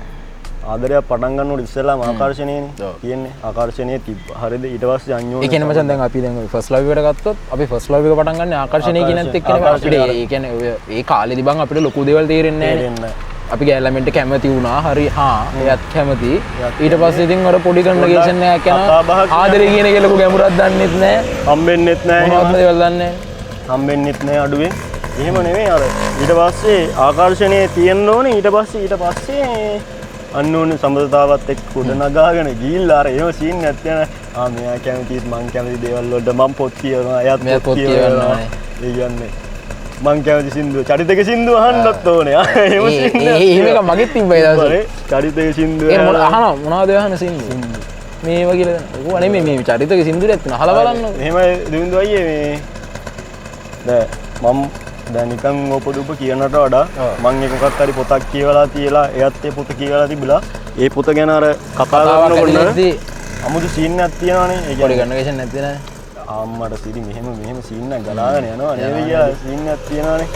ආදරයක් පටන් ගන්නකොට ඉස්සෙල්ලාම ආකර්ෂණයනේ කියන්නේ ආකර්ෂණයේ තිබ්බ හරිද ඊට පස්සේ අන්‍යෝන්‍ය ඒ කියන්නේ මචං දැන් අපි දැන් ෆස්ට් ලව් එකට ගත්තොත් අපි ෆස්ට් ලව් එක පටන් ගන්න ආකර්ෂණය කියනත් එක්කනේ අපිට ඒ කියන්නේ ඒ කාලෙදි බං අපිට ලොකු දේවල් තේරෙන්නේ නැහැ අපි ගෑල්ලමෙන්ට කැමති වුණා හරි එයත් කැමති ඊට පස්සේ ඉතින් අර පොඩි කන්වර්සේෂන් එකක් යනවා ආදරේ කියන එක ලොකු ගැඹුරක් දන්නෙත් නැහැ හම්බෙන්නෙත් නැහැ මොනවද දේවල් දන්නේ හම්බෙන්නෙත් නැහැ අඩුවේ එහෙම නෙමෙයි අර ඊට පස්සේ ආකර්ෂණයේ තියෙන්න ඕනේ ඊට පස්සේ අන්නෝන්‍ය සම්බන්ධතාවත් එක්ක උඩ නගාගෙන ගිහිල්ලා අර එහෙම සීන් එකක් තියෙන මෙයා කැමතිත් මං කැමති දේවල් වලට මං පොත් කියවනවා එයාත් පොත් කියවනවා ඒ කියන්නේ මං කැමති සින්දුව චරිතක සින්දුව අහන්නත් ඕනේ එහෙම එහෙම එක මගෙත් තිබ්බයි දවසේ චරිතක සින්දුව ඒ මොනවද අහන සින්දුව මේවා කියලා දෙනවා ඕවා නෙමෙයි මේ චරිතක සින්දුවලත් තියෙන අහලා බලන්න එහෙම දිනුදු අයියේ මේ දැන් මම දැන් නිකන් ඔපදුප කියනට වඩා මම එක මොකක් හරි පොතක් කියවලා තියලා එයත් ඒ පොත කියවලා තිබිලා ඒ පොත ගැන අර කතා කරනකොට අමුතු සීන් එකක් තියෙනවානේ ඒ පොඩි කන්වර්සේෂන් නැති නේ අම්මට සිරි මෙහෙම සීන් එකක් ගලාගෙන යනවා නේද කියලා සීන් එකක් තියෙනවානේ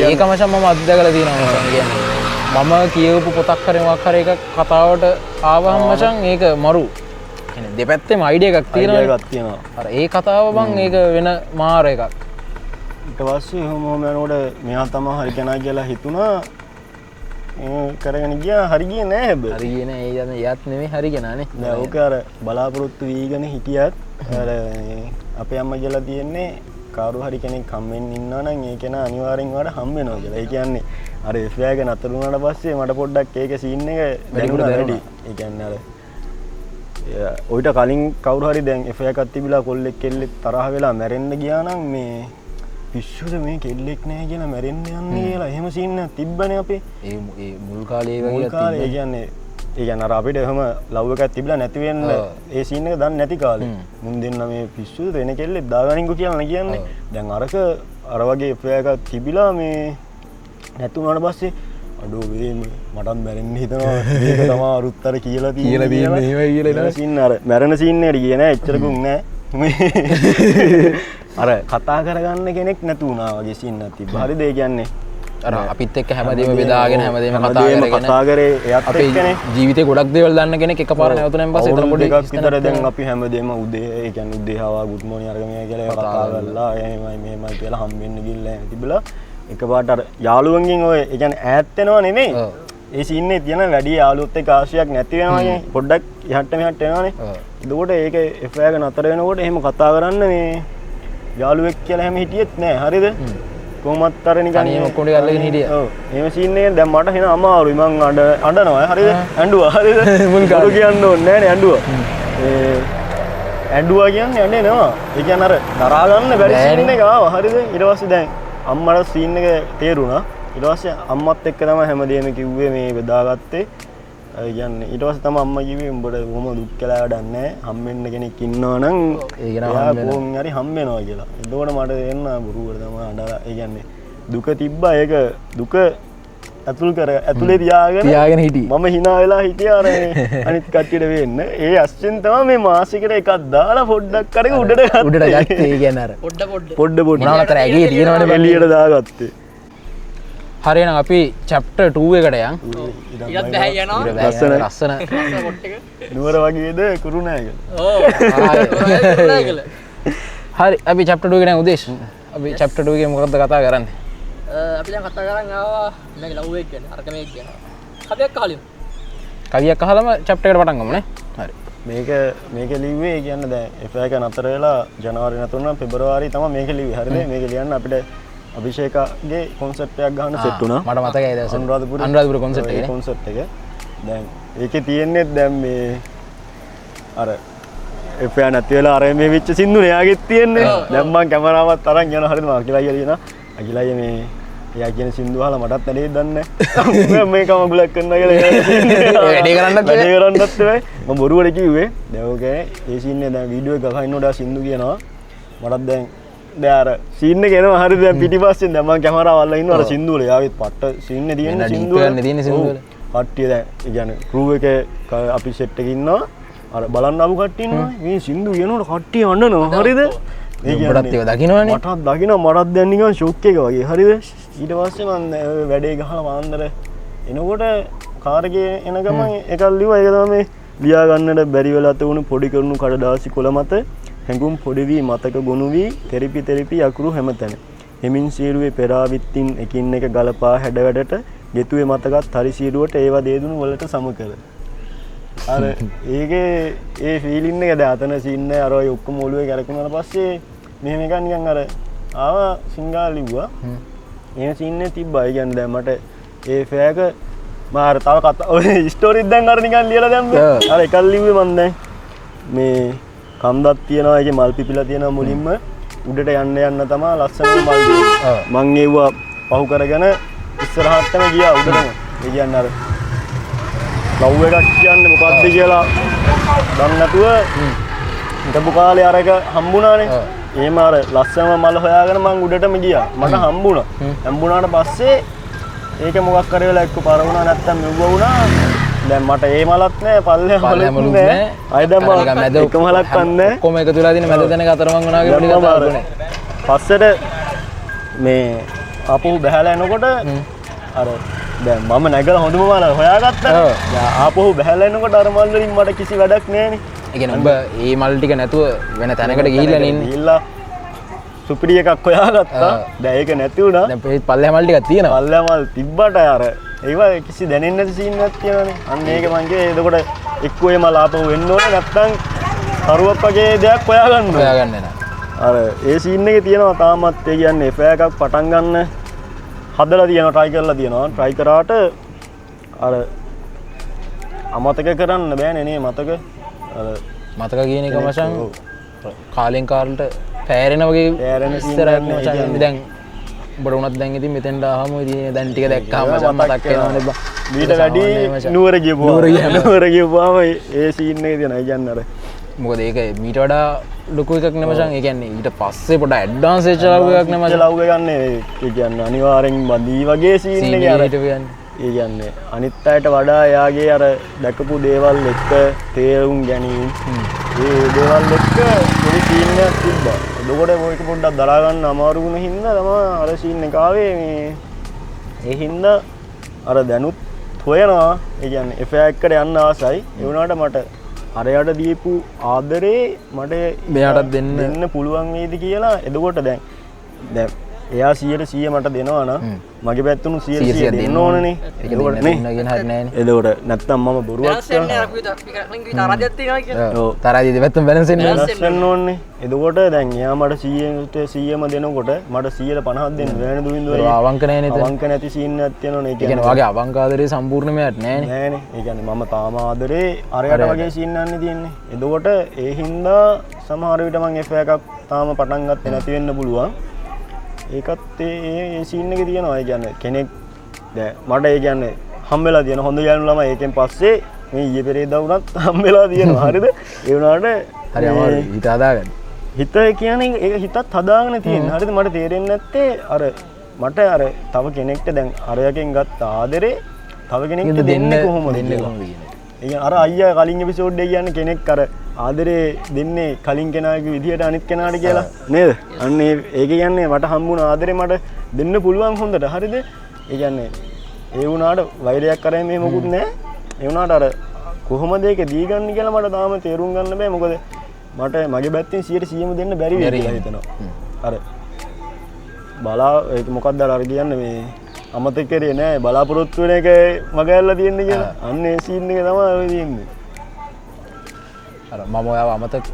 ඒක මචං මම අත්දැකලා තියෙනවා මචං කියන්නේ මම කියවපු පොතක් හරි මොකක් හරි එකක් කතාවට ආවම මචං ඒක මරු කියන්නේ දෙපැත්තෙම අයිඩියා එකක් තියෙනවා අර ඒ කතාව බං ඒක වෙන මාර එකක් ඊට පස්සේ මොහොම යනකොට මෙයා තමයි හරි කෙනා කියලා හිතුණා කරගෙන ගියා හරි ගියේ නෑ හැබැයි හරි ගියේ නෑ ඒ යන්නේ යත් නෙමෙයි හරි කෙනානේ නෑ ඕක අර බලාපොරොත්තු වීගෙන හිටියත් අර අපේ අම්මා කියලා තියෙන්නේ කවුරු හරි කෙනෙක් හම්බෙන්න ඉන්නවා නම් ඒ කෙනා අනිවාර්යෙන් වාට හම්බ වෙනවා කියලා. ඒ කියන්නේ අර FA එක නතර වුණාට පස්සේ මට පොඩ්ඩක් ඒක සීන් එක දැනුණා වැඩි. ඒ කියන්නේ අර ඔයිට කලින් කවුරු හරි දැන් FA එකක් තිබිලා කොල්ලෙක් කෙල්ලෙක් තරහ වෙලා මැරෙන්න ගියා නම් මේ පිස්සුද මේ කෙල්ලෙක් නැහැ කියලා මැරෙන්න යන්නේ කියලා එහෙම සීන් එකක් තිබ්බනේ අපේ. ඒ මුල් කාලේ මුල් කාලේ ඒ කියන්නේ අර අපිට එහෙම ලව් එකක් තිබිලා නැති වෙන්න ඒ සීන් එක දන්නේ නැති කාලේ. මුන් දෙන්න මේ පිස්සුද වෙන කෙල්ලෙක් දාගනින්කෝ කියලා නේ කියන්නේ. දැන් අර වගේ FA එකක් තිබිලා මේ නැති වුණාට පස්සේ අඩෝ වේ මටත් මැරෙන්න හිතනවා මේක තමයි අරුත්තර කියලා තියෙන්නේ එහෙමයි කියලා නේද සීන් අර මැරෙන සීන් එකට ගියේ නෑ එච්චරකුත් නෑ අර කතා කරගන්න කෙනෙක් නැතු වුණා වගේ සීන් එකක් තිබ්බා හරිද ඒ කියන්නේ අර අපිත් එක්ක හැමදේම බෙදාගෙන හැමදේම කතා කරේ එයාත් එක්කනේ ජීවිතේ ගොඩක් දේවල් දන්න කෙනෙක් එකපාර නැවතුනන් පස්සේ එතන පොඩි එකක් විතර දැන් අපි හැමදේම උදේ ඒ කියන්නේ උදේ හවා ගුඩ් මෝනින් අරගෙන කියලා කතා කරලා එහෙමයි මෙහෙමයි කියලා හම්බෙන්න ගිහලා තිබිලා එකපාරට අර යාළුවන්ගෙන් ඔය ඒ කියන්නේ ඈත් වෙනව නෙමෙයි ඒ සීන් එකේ තියෙන වැඩි යාළුවොත් එක්ක ආශයක් නැති වෙනවනේ පොඩ්ඩක් ඉහට මෙහාට එනවනේ එතකොට ඒක FA එක නතර වෙනකොට එහෙම කතා කරන්න මේ යාළුවෙක් කියලා හැම හිටියෙත් නෑ හරිද කොහොමත් අර නිකන් අනේ ඔක්කොම ටික අල්ලගෙන හිටියා ඔව් එහෙම සීන් එකෙන් දැන් මට එන අමාරුයි මං අඬනවා හරිද ඇඬුවා හරිද මුල් කරු කියන්න ඕනේ නෑනේ ඇඬුවා ඇඬුවා කියන්නේ ඇඬෙනවා ඒ කියන්නේ අර දරා ගන්න බැරි සීන් එක ආවා හරිද ඊට පස්සේ දැන් අම්මට සීන් එක තේරුණා ඊට පස්සේ අම්මත් එක්ක තමයි හැමදේම කිව්වේ මේ බෙදාගත්තේ ඒ කියන්නේ ඊට පස්සේ තමයි අම්මා කිව්වේ උඹට කොහොම දුක් කියලා වැඩක් නැහැ හම්බෙන්න කෙනෙක් ඉන්නවා නම් එයා කොහොම හරි හම්බ වෙනවා කියලා එතකොට මට එන්න බොරුවට තමයි අඬලා ඒ කියන්නේ දුක තිබ්බා ඒක දුක ඇතුලේ තියාගෙන හිටියේ මම hina වෙලා හිටියා අර අනිත් කට්ටියට වෙන්න ඒ අස්චෙන් තමයි මේ මාසිකට එකක් දාලා පොඩ්ඩක් අරගෙන උඩට ගත්තේ ඒ කියන්නේ අර පොඩ්ඩ මොනවාතර ඇගේ තියෙනවනේ එළියට දාගත්තේ හරිනම් අපි chapter 2 එකට යන් ඊට බෑ යනවා ලස්සන නුවර වගේද කුරුණෑගල හරි අපි chapter 2 එකට යන් උදේශ් අපි chapter 2 එකේ මොකක්ද කතා කරන්නේ අපි දැන් කතා කරන් ආවා මේක ලව් එක ගැන අරක මේක ගැන කවියක් අහලිමු කවියක් අහලම chapter එකට පටන් ගමු නේ හරි මේක ලිව්වේ කියන්නේ දැන් FA එක නතර වෙලා ජනවාරි නතර වුණා පෙබරවාරි තමයි මේක ලිව්වේ හරිද මේක ලියන්න අපිට අභිෂේකගේ කොන්සර්ට් එකක් ගන්න සෙට් වුණා මට මතකයි ඒ දවස් අනුරාධපුර කොන්සර්ට් එකේ කොන්සර්ට් එක දැන් ඒකේ තියෙන්නේ දැන් මේ අර FA නැති වෙලා අර මේ වෙච්ච සින්දුනේ යාගෙත් තියෙන්නේ දැන් මම කැමරාවත් අරන් යනවා හරිද මම අකිලයි කියනවා අකිලයි මේ එයා කියන සින්දු අහලා මටත් වැඩේ දන්නේ නැහැ මේකම ගුලක් කරනවා කියලා වැඩේ කරන්නත් බැහැ මම බොරුවට කිව්වේ දැන් ඕකේ ඒ සීන් එක දැන් වීඩියෝ එක ගහනකොට සින්දු කියනවා මටත් දැන් අර සීන් එක එනවා හරිද දැන් පිටිපස්සෙන් දැන් මම කැමරාව අල්ලලා ඉන්නවා අර සින්දු වල යාවෙත් පට්ට සීන් එක තියෙන සින්දු වල කට්ටිය දැන් ඒ කියන්නේ ක්‍රූ එකේ අපි සෙට් එකේ ඉන්නවා අර බලන්න ආපු කට්ටිය ඉන්නවා මේ සින්දු කියනකොට කට්ටිය අඬනවා හරිද ඒ කියන්නේ ඒක දකින්නවනේ මටත් දකින්න මටත් දැන් නිකන් ෂොක් එක වගේ හරිද ඊට පස්සේ මම වැඩේ ගහලා මාන්දර එනකොට කාර් එකේ එන ගමන් එකක් ලිව්වා ඒක තමයි මේ ලියා ගන්නට බැරි වෙලා තිබුණු පොඩි කරුණු කඩදාසි කොළ මත හැඟුම් පොඩි වී මතක ගොනු වී තෙරිපි අකුරු හැමතැන හිමින් සීරුවේ පෙරාවිත්තින් එකින් එක ගලපා හැඩ වැඩට ගෙතුවේ මතකත් හරි සීරුවට ඒවා දේදුණු වලට සම කර අර ඒකේ ඒ ෆීලින් එක දැන් අතන සීන් එක අර ඔය ඔක්කොම ඔළුවේ කරකුණාට පස්සේ මෙහෙම එකක් නිකන් අර ආවා සිංගාල ලිව්වා එහෙම සීන් එක තිබ්බා ඒ කියන්නේ දැන් මට ඒ ෆෑක මාර තව කතා ඔය ස්ටෝරිත් දැන් අර නිකන් ලියලා දැම්මේ අර එකක් ලිව්වේ මම දැන් මේ කන්දක් තියෙනවා ඒකේ මල් පිපිලා තියෙනවා මුලින්ම උඩට යන්න තමයි ලස්සන මල් දෙන්නේ මං ඒවා පහු කරගෙන ඉස්සරහටම ගියා උඩටම ඒ කියන්නේ අර ලව් එකක් කියන්නේ මොකක්ද කියලා දන්නේ නැතුව හිටපු කාලේ අරක හම්බුණානේ එහෙම අර ලස්සනම මල් හොයාගෙන මං උඩටම ගියා මට හම්බුණා හම්බුණාට පස්සේ ඒක මොකක් කර වෙලා එක්ක පර වුණා නැත්තම් මෙව්ව වුණා දැන් මට ඒ මලත් නෑ පල්ලේ මලුත් නෑ අය දැන් මම එක මලක් ගන්නෑ කොහොම එකතු වෙලා තියෙන මැද තැනක අතරමං වුණාගේ පොඩි කතාවක් වුණේ පස්සට මේ ආපහු බහැලා එනකොට අර දැන් මම නැගලා හොඳම මල හොයාගත්තා දැන් ආපහු බහැලා එනකොට අර මල් වලින් මට කිසි වැඩක් නෑනේ ඒ කියන්නේ ඔබ මේ මල් ටික නැතුව වෙන තැනකට ගිහිල්ලා ඉන්නේ ගිහිල්ලා සුපිරි එකක් හොයාගත්තා දැන් ඒක නැති වුණා දැන් පල්ලේ මල් ටිකක් තියෙනවා පල්ලේ මල් තිබ්බට අර ඒවා කිසි දැනෙන්නේ නැති සීන් එකක් තියෙනවානේ අන්න ඒක මං කියේ එතකොට එක්කෝ ඒ මල ආපහු වෙන්න ඕනේ නැත්තම් කරුවක් වගේ දෙයක් හොයාගන්න නෑ අර ඒ සීන් එකේ තියෙනවා තාමත් ඒ කියන්නේ F එකක් පටන් ගන්න හදලා තියෙනවා try කරලා තියෙනවා try කරාට අර අමතක කරන්න බෑනේ නේ මතක අර මතක කියන එක මචං කාලෙන් කාලට පෑරෙන වගේ පෑරෙන ඉස්සරහට මචං දැන් ඔබට උනත් දැන් ඉතින් මෙතෙන්ට ආවම ඉතින් දැන් ටික දැක්කම මචං මතක් වෙනවනේ බා ඊට වැඩි නුවර ගියපුවාම ඒ සීන් එකේ තියෙනවා ඒ කියන්නේ අර මොකද ඒක මීට වඩා ලොකු එකක් නේ මචං ඒ කියන්නේ ඊට පස්සේ පොඩ ඇඩ්වාන්ස් වෙච්ච එකක් නේ මචං ලව් එක ගන්න ඒ කියන්නේ අනිවාර්යෙන් බඳී වගේ සීන් එකේ අර ඒ කියන්නේ අනිත් අයට වඩා එයාගේ අර දැකපු දේවල් එක්ක තේරුම් ගැනීම ඒ දේවල් එක්ක පොඩි සීන් එකක් තිබ්බා. එතකොට මේක පොඩ්ඩක් දරා ගන්න අමාරු වුණ හින්දා තමයි අර සීන් එක ආවේ මේ ඒ හින්දා අර දැනුත් හොයනවා. ඒ කියන්නේ එෆෙක්ට් එකට යන්න ආසයි. ඒ වුණාට මට අරයට දීපු ආදරේ මට මෙයාටත් දෙන්න පුළුවන් වේද කියලා. එතකොට දැන් එයා 100% මට දෙනවා නම් මගේ පැත්තෙන් 100% දෙන්න ඕනනේ. එතකොට නේ එතකොට නැත්තම් මම බොරුවක් තරහදී දෙපැත්තම බැලන්ස් වෙන්න ඕනේ. එතකොට දැන් එයා මට 100ම දෙනකොට මට 150ක් දෙන්න බෑනේ දුවින්දුවයි. අවංක නැහැ නේද? අවංක නැති සීන් එකක් තියෙනවනේ. ඒ කියන්නේ වාගේ අවංක ආදරේ සම්පූර්ණම යට නෑනේ. නෑනේ. ඒ කියන්නේ මම තාම ආදරේ අරයට වගේ සීන් එකක් තියෙන්නේ. එතකොට ඒ හින්දා සමහර විට මම F එකක් තාම පටන් ගත්තේ නැති වෙන්න පුළුවන්. ඒකත් ඒ සීන් එකේ තියෙනවා. ඒ කියන්නේ කෙනෙක් දැන් මට ඒ කියන්නේ හම්බෙලා තියෙන හොඳ ගෑනු ළමයි ඒකෙන් පස්සේ මේ ඊයේ පෙරේදා වුණත් හම්බෙලා තියෙනවා. හරිද? ඒ වුණාට හරි අමාරුයි හිත හදාගන්න. හිත කියන්නේ ඒක හිතත් හදාගෙන තියෙන. හරිද? මට තේරෙන්නේ නැත්තේ අර මට අර තව කෙනෙක්ට දැන් අරයකින් ගත්ත ආදරේ තව කෙනෙක්ට දෙන්නේ කොහොමද කියන්නේ. අර අයියා කලින් එපිසෝඩ් එකේ කියන්නේ කෙනෙක් අර ආදරේ දෙන්නේ කලින් කෙනාගේ විදියට අනිත් කෙනාට කියලා නේද? අන්න ඒක කියන්නේ මට හම්බුණ ආදරේ මට දෙන්න පුළුවන් හොඳට. හරිද? ඒ කියන්නේ ඒ වුණාට වෛරයක් කරන්නේ මේ මොකුත් නැහැ. ඒ වුණාට අර කොහොමද ඒක දී ගන්න කියලා මට තාම තේරුම් ගන්න බෑ. මොකද මට මගේ පැත්තෙන් 100%ම දෙන්න බැරි වෙයි කියලා හිතනවා. අර ඒක මොකක්ද අර කියන්නේ මේ අමතක කරේ නෑ බලාපොරොත්තු වෙන එක මග ඇල්ලලා තියෙන්නේ කියලා. අන්න ඒ සීන් එක තමයි ඔය තියෙන්නේ. අර මම ඔයාව අමතක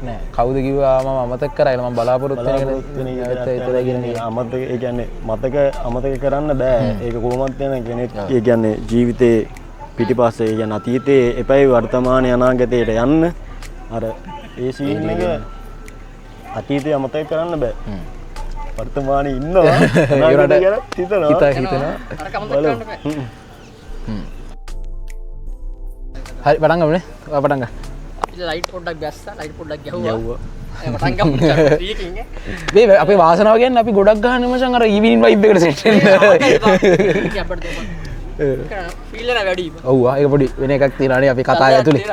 නෑ කවුද කිව්වා මම අමතක කරා කියලා මම බලාපොරොත්තු වෙන එක අමතක ඒ කියන්නේ මතක අමතක කරන්න බෑ. ඒක කොහොමද වෙන කෙනෙක් ඒ කියන්නේ ජීවිතේ පිටිපස්සේ ඒ කියන්නේ අතීතේ එපැයි වර්තමානයේ අනාගතයට යන්න අර ඒ සීන් එක අතීතේ අමතක කරන්න බෑ. වර්තමානයේ ඉන්නවා අනාගතය ගැන හිතනවා. හරි පටන් ගමුනේ. ඔයා පටන් ගන්න. ලයිට් පොඩ්ඩක් ගැස්සා ලයිට් පොඩ්ඩක් ගැහුවා. අපේ වාසනාව කියන්නේ අපි ගොඩක් ගහන්න මචං අර ඉවිනින් වයිබ් එකට සෙට් වෙන්න. ෆීල් එක වැඩි. ඔව් ඒක පොඩි වෙන එකක් තියෙනවානේ අපි කතාව ඇතුලේ.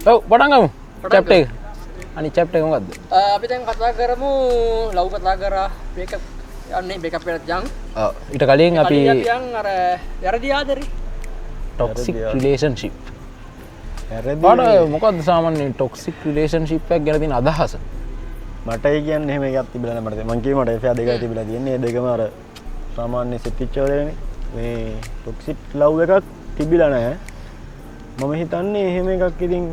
ඔව් පටන් ගමු. චැප්ටර් එක. අනිත් චැප්ටර් එක මොකද්ද? අපි දැන් කතා කරමු ලව් කතා කරා බ්‍රේකප් යන්නේ බ්‍රේකප් එකට යන්. ඔව් ඊට කලින් අපි යන් අර වැරදි ආදරේ ටොක්සික් රිලේෂන්ෂිප්. මොකක්ද සාමාන්‍යයෙන් ටොක්සික් රිලේෂන්ෂිප් එකක් ගැන තියෙන අදහස? මට ඒ කියන්නේ එහෙම එකක් තිබිලා නැහැ මට. මං කිව්ව මට එෆයා දෙකයි තිබිලා තියෙන්නේ. ඒ දෙකම අර සාමාන්‍ය සෙට්ටිච්ච වලනේ. මේ ටොක්සික් ලව් එකක් තිබිලා නැහැ. මම හිතන්නේ එහෙම එකක් ඉතින්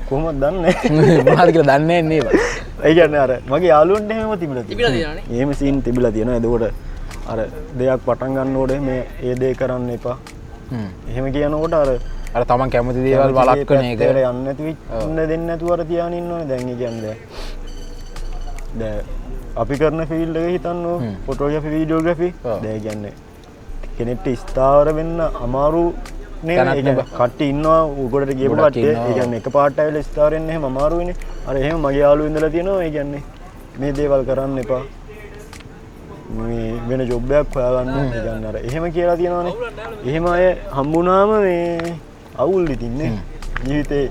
කොහොමද දන්නේ? මොනවද කියලා දන්නේ නැහැ නේද? ඒ කියන්නේ අර මගේ යාළුවන්ට එහෙමම තිබිලා තියෙනවානේ. එහෙම සීන් තිබිලා තියෙනවා. එතකොට අර දෙයක් පටන් ගන්නකොට මේ ඒ දේ කරන්න එපා. එහෙම කියනකොට අර තමන් කැමති දේවල් වළක්වන එක යන්නේ නැති ඉන්න දෙන්නේ නැතුව අර තියාගෙන ඉන්නවනේ. දැන් ඒ කියන්නේ දැන් අපි කරන ෆීල්ඩ් එක හිතන්නෝ ෆොටෝග්‍රැෆි වීඩියෝග්‍රැෆි. දැන් ඒ කියන්නේ කෙනෙක්ට ස්ථාවර වෙන්න අමාරු නේ. ඒ කියන්නේ කට්ටිය ඉන්නවා උගලට ගියපු කට්ටිය. ඒ කියන්නේ එකපාරට ඇවිල්ලා ස්ථාවර වෙන්න එහෙම අමාරුයිනේ. අර එහෙම මගේ යාළුවෝ ඉඳලා තියෙනවා. ඒ කියන්නේ මේ දේවල් කරන්න එපා. මේ වෙන ජොබ් එකක් හොයාගන්න. ඒ කියන්නේ අර එහෙම කියලා තියෙනවානේ. එහෙම අය හම්බුනාම මේ අවුල් ඉතින් නේ. ජීවිතේ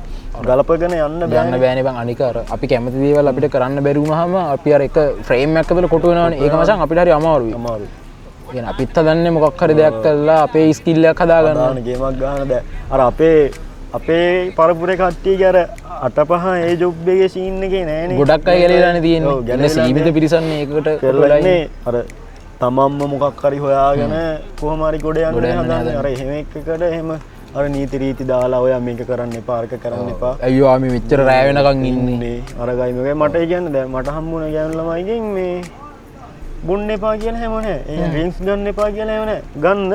ගලපගෙන යන්න බෑනේ බං. අනික අර අපි කැමති දේවල් අපිට කරන්න බැරි වුණාම අපි අර එක ෆ්‍රේම් එකක් ඇතුළේ කොටු වෙනවනේ. ඒක මචං අපිට හරි අමාරුයි. කියන්නේ අපිත් හදන්නේ මොකක් හරි දෙයක් කරලා අපේ ස්කිල් එකක් හදාගන්න. ගේමක් ගන්න බෑ. අර අපේ පරපුරේ කට්ටියගේ අර 8-5 ඒ ජොබ් එකේ සීන් එකේ නෑනේ. ගොඩක් අය ගැලවිලානේ තියෙන්නේ. එන්න සීමිත පිරිසන්නේ ඒකට කරලානේ අර තමන්ම මොකක් හරි හොයාගෙන කොහොම හරි ගොඩ යන්න හදන්නේ. අර එහෙම එකකට එහෙම අර නීති රීති දාලා ඔයා මේක කරන්න එපා අරක කරන්න එපා අයියෝ අපි මෙච්චර රෑ වෙනකන් ඉන්නේ අරගයි මේක මට කියන්නේ දැන් මට හම්බුන ගෑනු ළමයිගෙන් මේ බොන්න එපා කියලා හැම නැහැ ඒ ඩ්‍රින්ක්ස් ගන්න එපා කියලා හැම නැහැ ගන්න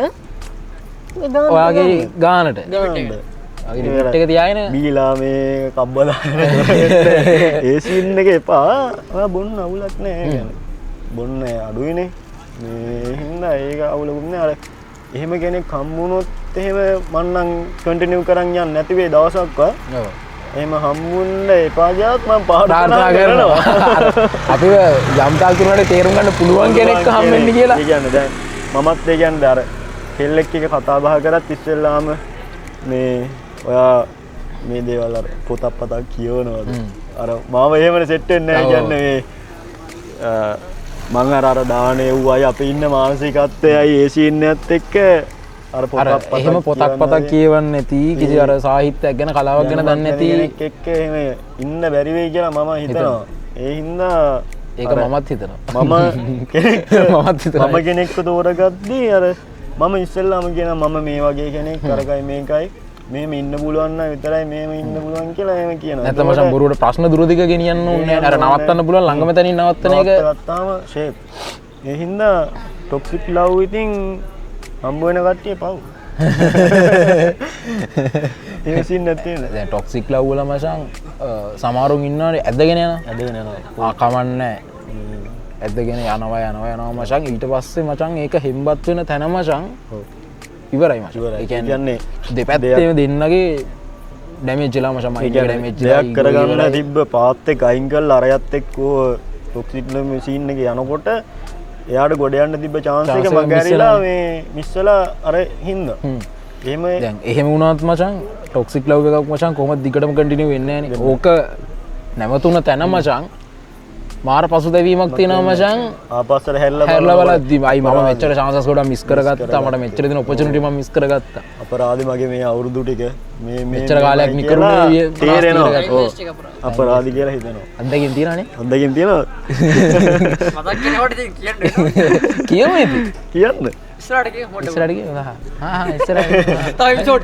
ඔයාගේ ගානට එක තියාගෙන බීලා මේ කබ්බලා ඒ සීන් එක එපා ඔයා බොන්න අවුලක් නැහැ කියන්නේ බොන්න අඩුයිනේ මේ හින්දා ඒක අවුලකුත් නෑ අර එහෙම කෙනෙක් හම්බුනොත් එහෙම මන්නම් කන්ටිනියු කරන් යන්න නැති වෙයි දවසක්වත් එහෙම හම්බුන්න එපා ගියත් මම ප්‍රාර්ථනා කරනවා අපි යම් තාක් දුරට තේරුම් ගන්න පුළුවන් කෙනෙක් හම්බෙන්න කියලා ඒ කියන්නේ දැන් මමත් ඒ කියන්නේ අර කෙල්ලෙක් එක්ක කතා බහ කරත් ඉස්සෙල්ලාම මේ ඔයා මේ දේවල් අර පොතක් කියවනවාද අර මාව එහෙමනේ සෙට් වෙන්නේ නැහැ කියන්නේ මේ මං අර දානේ වුවයි අපි ඉන්න මානසිකත්වයයි ඒ සීන් එකත් එක්ක අර එහෙම පොතක් කියවන්නේ නැති කිසි අර සාහිත්‍යයක් ගැන කලාවක් ගැන දන්නේ නැති කෙනෙක් එක්ක එහෙම ඉන්න බැරි වෙයි කියලා මම හිතනවා ඒ හින්දා ඒක මමත් හිතනවා මම කෙනෙක්ව තෝරගද්දී අර මම ඉස්සෙල්ලාම කියනවා මම මේ වගේ කෙනෙක් කරගයි මේකයි මෙහෙම ඉන්න පුළුවන් නම් විතරයි මෙහෙම ඉන්න පුළුවන් කියලා එහෙම කියනවා. නැත්නම් මචං බොරුවට ප්‍රශ්න දුරදිග ගෙනියන්න ඕනේ නැහැ. අර නවත්තන්න පුළුවන් ළඟම තැනින් නවත්තන එක. නවත්තාම ෂේප්. ඒ හින්දා ටොක්සික් ලව් ඉතින් හම්බ වෙන කට්ටිය පව්. ඒ සීන් නැත්තේ නේද? දැන් ටොක්සික් ලව් වල මචං සමහරුන් ඉන්නවනේ ඇදගෙන යනවා. ඇදගෙන යනවා. කමන්නේ ඇදගෙන යනවා මචං ඊට පස්සේ මචං ඒක හෙම්බත් වෙන තැන මචං ඉවරයි මචං. ඒ කියන්නේ දෙපැත්තේම දෙන්නගේ ඩැමේජ් වෙලා මචං මයින්ඩ් එක ඩැමේජ් වෙලා දෙයක් කරගන්න තිබ්බ පාත් එක අයින් කරලා අරයත් එක්ක ටොක්සික් මැෂින් එකේ යනකොට එයාට ගොඩ යන්න තිබ්බ chance එක මගහැරිලා මේ මිස්සලා අර හින්දා. එහෙම දැන් එහෙම වුණාත් මචං ටොක්සික් ලව් එකක් මචං කොහොමද දිගටම කන්ටිනියු වෙන්නේ නැහැ නේ. ඕක නැවතුන තැන මචං මාර පසුතැවීමක් තියෙනවා මචං. ආපස්සට හැරිලා බලද්දි අයි මම මෙච්චර chances ගොඩක් මිස් කරගත්තා. මට මෙච්චර දින opportunity මම මිස් කරගත්තා. අපරාධි මගේ මේ අවුරුදු ටික මේ මෙච්චර කාලයක් නිකරුණේ තේරෙනවා. අපරාධි කියලා හිතෙනවා. අද්දකින් තියනනේ. අද්දකින් තියනවා. මතක් වෙනකොට ඉතින් කියන්න කියමු ඉතින්. කියන්න. ඉස්සරහට ගිය පොඩ්ඩක් ඉස්සරහට ගිය ඉස්සරහට තව එපිසෝඩ්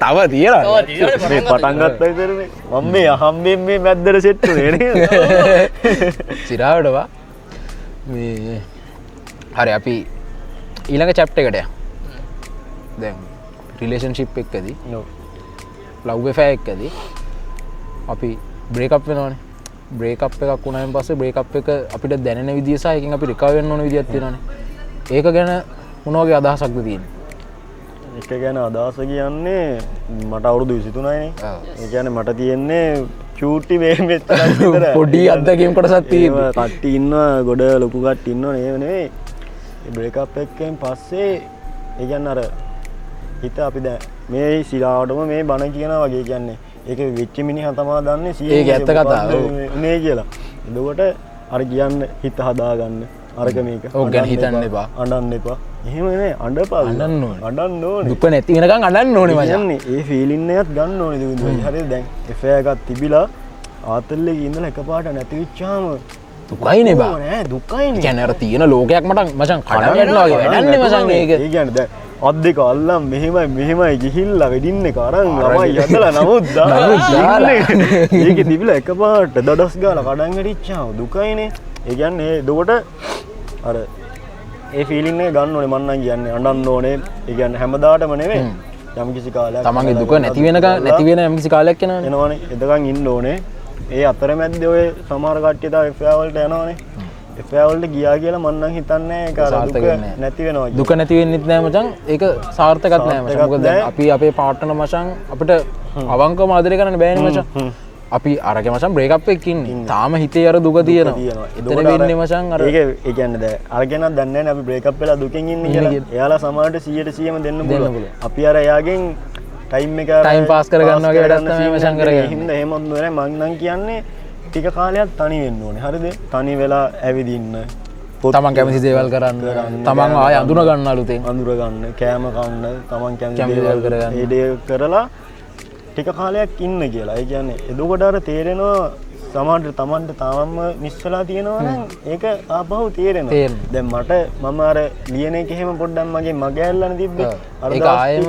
තව තියෙනවා මේ පටන් ගත්තා විතරනේ මම මේ අහම්බෙන් මේ මැද්දට සෙට් උනේ නේද සිරාවට වා මේ හරි අපි ඊළඟ චැප්ටර් එකට යමු දැන් රිලේෂන්ෂිප් එකකදී ලව් affair එකකදී අපි බ්‍රේක් අප් වෙනවනේ බ්‍රේක් අප් එකක් වුණායින් පස්සේ බ්‍රේක් අප් එක අපිට දැනෙන විදිය සහ එකකින් අපි රිකවර් වෙන්න ඕන විදියක් තියෙනවනේ ඒක ගැන මොන වගේ අදහසක්ද තියෙන්නේ? ඒක ගැන අදහස කියන්නේ මට අවුරුදු 23යිනේ. ඒ කියන්නේ මට තියෙන්නේ චූටි මේ මෙච්චරක් විතර පොඩි අත්දැකීම් කොටසක් තියෙනවා. කට්ටි ඉන්නවා ගොඩ ලොකු කට්ටි ඉන්නවනේ ඒව නෙවෙයි. මේ බ්‍රේක් අප් එකෙන් පස්සේ ඒ කියන්නේ අර හිත අපි දැන් මේ සිරාවටම මේ බණ කියනවා වගේ කියන්නේ ඒක වෙච්ච මිනිහා තමයි දන්නේ ඒක ඇත්ත කතාව. නේ කියලා. එතකොට අර කියන්න හිත හදාගන්න අරක මේක ඕක ගැන හිතන්න එපා. අඬන්න එපා. එහෙම නේ අඬපා. අඬන්න ඕනේ. අඬන්න ඕනේ. දුක නැති වෙනකන් අඬන්න ඕනේ මචං. කියන්නේ ඒ ෆීලින් එකත් ගන්න ඕනේ දුන්නේ. හරිද දැන් affair එකක් තිබිලා ආතල් එකේ ඉඳලා එකපාරට නැති වෙච්චාම දුකයිනේ බා. නෑ දුකයිනේ. කියන්නේ අර තියෙන ලෝකයක් මට මචං කඩන්න යනවා වගේ වැඩන්නේ මචං මේක. ඒ කියන්නේ දැන් අත් දෙක අල්ලම් මෙහෙමයි ගිහිල්ලා වෙඩින්න එක අරන් ළමයි යදලා නමුත් දාලා ඒකේ තිබිලා එකපාරට දඩස් ගාලා කඩන් වැටිච්චාම දුකයිනේ. ඒ කියන්නේ එතකොට අර ඒ ෆීලින් එක ගන්න ඕනේ මම නම් කියන්නේ අඬන්න ඕනේ. ඒ කියන්නේ හැමදාටම නෙවෙයි. යම් කිසි කාලයක් තමන්ගේ දුක නැති වෙන යම් කිසි කාලයක් එනවනේ. එනවනේ. එතකන් ඉන්න ඕනේ. ඒ අතරමැද්දේ ඔය සමහර කට්ටිය තව FA වලට යනවනේ. FA වලට ගියා කියලා මම නම් හිතන්නේ ඒක අර දුක නැති වෙනවා කියලා. දුක නැති වෙන්නෙත් නෑ මචං. ඒක සාර්ථකත් නෑ මචං. මොකද දැන් අපි අපේ පාර්ට්නර් මචං අපිට අවංකවම ආදරය කරන්න බෑනේ මචං. අපි අරගෙන මචං බ්‍රේක් අප් එකක් ඉන්නේ. තාම හිතේ අර දුක තියෙනවා. එතන වෙන්නේ මචං අර ඒක ඒ කියන්නේ දැන් අරගෙනත් දන්නේ නැහැ අපි බ්‍රේක් අප් වෙලා දුකෙන් ඉන්නේ කියලා. එයාලා සමහරට 100%ම දෙන්න පුළුවන්. අපි අර එයාගෙන් ටයිම් එක ටයිම් පාස් කරගන්න වගේ වැඩක් තමයි මචං කරගන්නේ. හින්දා එහෙමත් නෑ මං නම් කියන්නේ ටික කාලයක් තනි වෙන්න ඕනේ. හරිද? තනි වෙලා ඇවිදින්න. තමන් කැමති දේවල් කරන්න. තමන් ආය අඳුන ගන්න අලුතෙන්. අඳුර ගන්න, කෑම කන්න, තමන් කැමති දේවල් කරගන්න. ඒ දේ කරලා ටික කාලයක් ඉන්න කියලා. ඒ කියන්නේ එතකොට අර තේරෙනවා සමහරට තමන්ට තාමම මිස්සලා තියෙනවා නම් ඒක ආපහු තේරෙනවා. දැන් මට මම අර ලියන එක එහෙම පොඩ්ඩක් මගේ මග ඇල්ලන තිබ්බේ. අර ඒක ආයෙම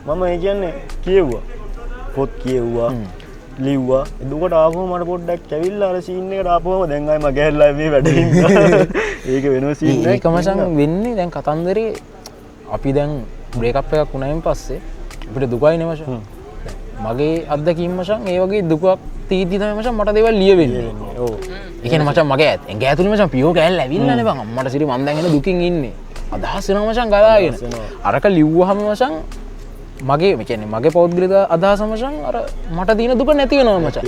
මම ඒ කියන්නේ කියෙව්වා පොත් කියෙව්වා ලිව්වා එතකොට ආපහු මට පොඩ්ඩක් ඇවිල්ලා අර සීන් එකට ආපුවම දැන් ආයි මගේ හැල්ලා මේ වැඩේ ඉන්නවා ඒක වෙනම සීන් එකක් ඒක මචං වෙන්නේ දැන් කතන්දරේ අපි දැන් බ්‍රේක් අප් එකක් වුණායින් පස්සේ අපිට දුකයිනේ මචං මගේ අත්දැකීම් මචං ඒ වගේ දුකක් තීති තමයි මචං මට දේවල් ලියවෙන්නේ ඔව් ඒ කියන්නේ මචං මගේ ඇඟ ඇතුළේ මචං පියෝ කෑල්ල ඇවිල්ලානේ බං අම්මට සිරි මන් දැන් එන දුකින් ඉන්නේ අදහස් වෙනවා මචං ගලාගෙන අරක ලිව්වහම මචං මගේ කියන්නේ මගේ පෞද්ගලික අදහස මචං අර මට තියෙන දුක නැති වෙනවා මචං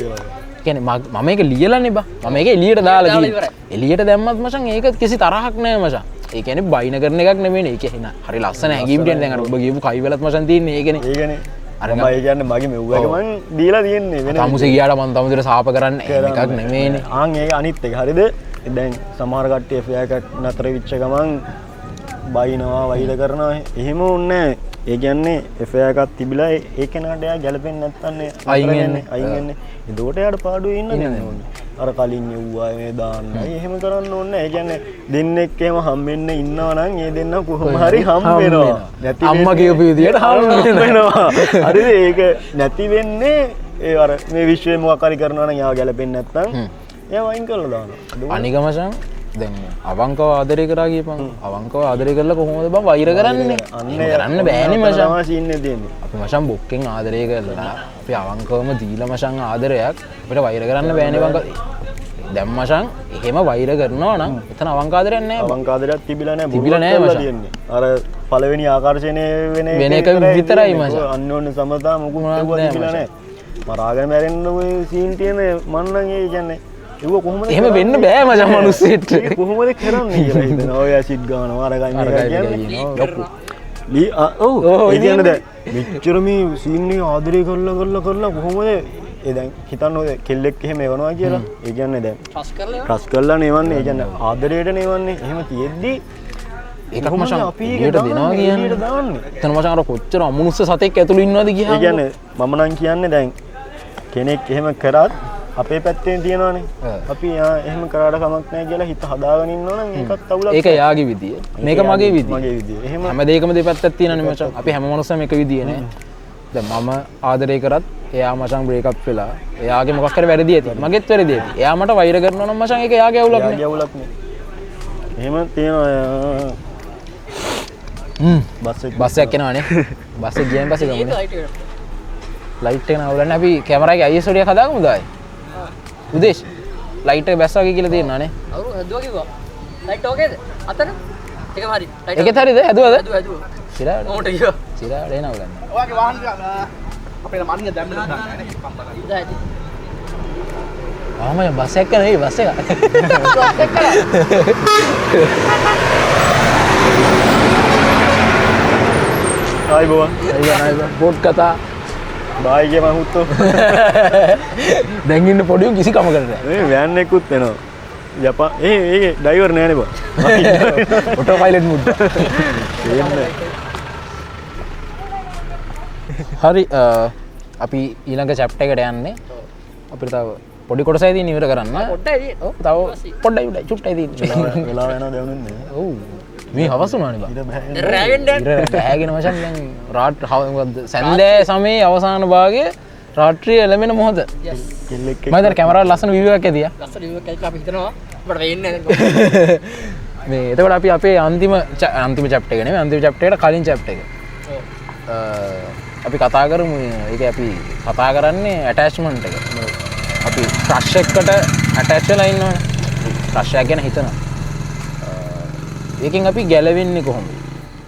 කියන්නේ මම මේක ලියලානේ බං මම මේක එළියට දාලා තියෙන්නේ එළියට දැම්මත් මචං ඒක කිසි තරහක් නැහැ මචං ඒ කියන්නේ බයින කරන එකක් නෙමෙයිනේ ඒක එන හරි ලස්සන හැංගීම් දෙන්න දැන් අර ඔබ කියපු කයි වෙලත් මචං තියෙන්නේ ඒකනේ ඒකනේ අර මම ඒ කියන්නේ මගේ මෙව්ව එක මං දීලා තියෙන්නේ වෙන තමුසේ ගියාට මම තමුසේට සාප කරන්න එකක් නෙමෙයිනේ ආන් ඒක අනිත් එක හරිද දැන් සමහර කට්ටිය ෆෙයාර් එකක් නතර වෙච්ච ගමන් බයිනවා වෛර කරනවා එහෙම ඕනේ ඒ කියන්නේ එෆෙයාර් එකක් තිබිලා ඒ කෙනාට එයා ගැලපෙන්නේ නැත්නම් අයින් වෙන්නේ අයින් වෙන්නේ එතකොට එයාට පාඩුවේ ඉන්න දෙන්න අර කලින් යුවා මේ දාන්නයි එහෙම කරන්න ඕනේ ඒ කියන්නේ දෙන්නෙක් එහෙම හම්බෙන්න ඉන්නවා නම් ඒ දෙන්න කොහොම හරි හම්බ වෙනවා නැති අම්මා කියපු විදියට හම්බ වෙනවා හරිද ඒක නැති වෙන්නේ ඒ අර මේ විශ්වයේ මොකක් හරි කරනවා නම් එයාව ගැලපෙන්නේ නැත්නම් එයාව අයින් කරලා දානවා අනික මචං දැන් අවංකව ආදරය කරා කියපන් අවංකව ආදරය කරලා කොහොමද බං වෛර කරන්නේ කරන්න බෑනේ මචං තමයි සීන්නේ තියෙන්නේ අපි මචං බොක්කෙන් ආදරය කරලා අපි අවංකවම දීලා මචං ආදරයක් අපිට වෛර කරන්න බෑනේ බං දැන් මචං එහෙම වෛර කරනවා නම් එතන අවංක ආදරයක් නෑ අවංක ආදරයක් තිබිලා නෑ තිබිලා නෑ මචං අර පළවෙනි ආකර්ෂණය වෙන එක විතරයි මචං අන්‍යෝන්‍ය සමතා මොකුත් තිබිලා නෑ මරාගෙන මැරෙන්න ඔය සීන් තියෙන මන් නම් ඒ කියන්නේ ඒක කොහොමද එහෙම වෙන්න බෑ මචං මිනිස්සෙට කොහොමද කරන්නේ කියලා හිතනවා ඔය ඇසිඩ් ගන්නවා අරගන්න කියන්නේ ඔව් ඒ කියන්නේ දැන් මෙච්චර මේ සීන් එක ආදරය කරලා කොහොමද ඒ දැන් හිතන්න ඔය කෙල්ලෙක් එහෙම එවනවා කියලා ඒ කියන්නේ දැන් ට්‍රස් කරලා නෙවන්නේ ඒ කියන්නේ ආදරයට නෙවන්නේ එහෙම තියෙද්දි ඒකක් මචං අපි එළියට දෙනවා කියන්නේ එතන මචං අර කොච්චර අමනුෂ්‍ය සතෙක් ඇතුළේ ඉන්නවද ඒ කියහම කියන්නේ මම නම් කියන්නේ දැන් කෙනෙක් එහෙම කරත් අපේ පැත්තෙන් තියෙනවානේ අපි එහෙම කරාට කමක් නැහැ කියලා හිත හදාගෙන ඉන්නවනම් ඒකත් අවුලක් ඒක යාගේ විදිය මේක මගේ විදිය එහෙම හැම දෙයකම දෙපැත්තක් තියෙනනේ මචං අපි හැම මොනස්සම එක විදිය නේ දැන් මම ආදරය කරත් එයා මචං බ්‍රේක් අප් වෙලා එයාගේ මොකක් හරි වැරදි ඇති මගෙත් වැරදි ඇති එයා මට වෛර කරනවා නම් මචං ඒක එයාගේ අවුලක් නේ එහෙම තියෙනවා බස් එකක් එනවානේ බස් එක ගියන් පස්සේ ගමනේ ලයිට් එක නවලන්නේ අපි කැමරාවේ ISO ටික හදාගමුද ආයේ උදේශ් ලයිට් එක බැස්සා වගේ කියලා තියෙනවානේ අවුරු හදුවා කිව්වා ලයිට් ඕකේද අතන එකම හරි ඒකත් හරිද හැදුවද හදුවා සිරාට ඕකට ගියා සිරාට එනවා ගන්න ඔයාගේ වාහන අපේ මන්නේ දැම්මලා දාන්නේ නේ පම්පලා ඉදායි ආම බස් එක නෙවෙයි බස් එක ආයිබෝන් පොඩ් කතා බායි කිය මම උත්තෝ දැන් ඉන්න පොඩි උන් කිසි කමකට නැහැ මේ වෑන් එකකුත් එනවා යපා ඒකේ ඩ්‍රයිවර් නෑනේ බා ඔටෝ පයිලට් මුඩ් හරි අපි ඊළඟ චැප්ටර් එකට යන්නේ අපිට තව පොඩි කොටසයි තියෙන ඉවර කරන්න පොඩ්ඩයි ඔව් තව පොඩ්ඩයි උඩයි චුට්ටයි තියෙන්නේ වෙලාව යනවා දැනුන්නේ ඔව් මේ හවස උනානේ බා රෑවෙන් දැන් ඉර බෑගෙන මචං දැන් සැන්දෑ සමයේ අවසාන භාගයේ රාත්‍රියේ එළමෙන මොහොත කෙල්ලෙක් මම දැන් කැමරාවට ලස්සන වීඩියෝ එකක් ඇදියා ලස්සන වීඩියෝ එකක් අපි හිතනවා අපිට වෙන්නේ නැහැ මේ එතකොට අපි අපේ අන්තිම චැප්ටර් එක නෙමෙයි අන්තිම චැප්ටර් එකට කලින් චැප්ටර් එක අපි කතා කරමු ඒක අපි කතා කරන්නේ ඇටැච්මන්ට් එක අපි ක්‍රෂ් එකකට ඇටැච් වෙලා ඉන්නවනේ ක්‍රෂ් එක ගැන හිතනවා ඒකෙන් අපි ගැලවෙන්නේ කොහොමද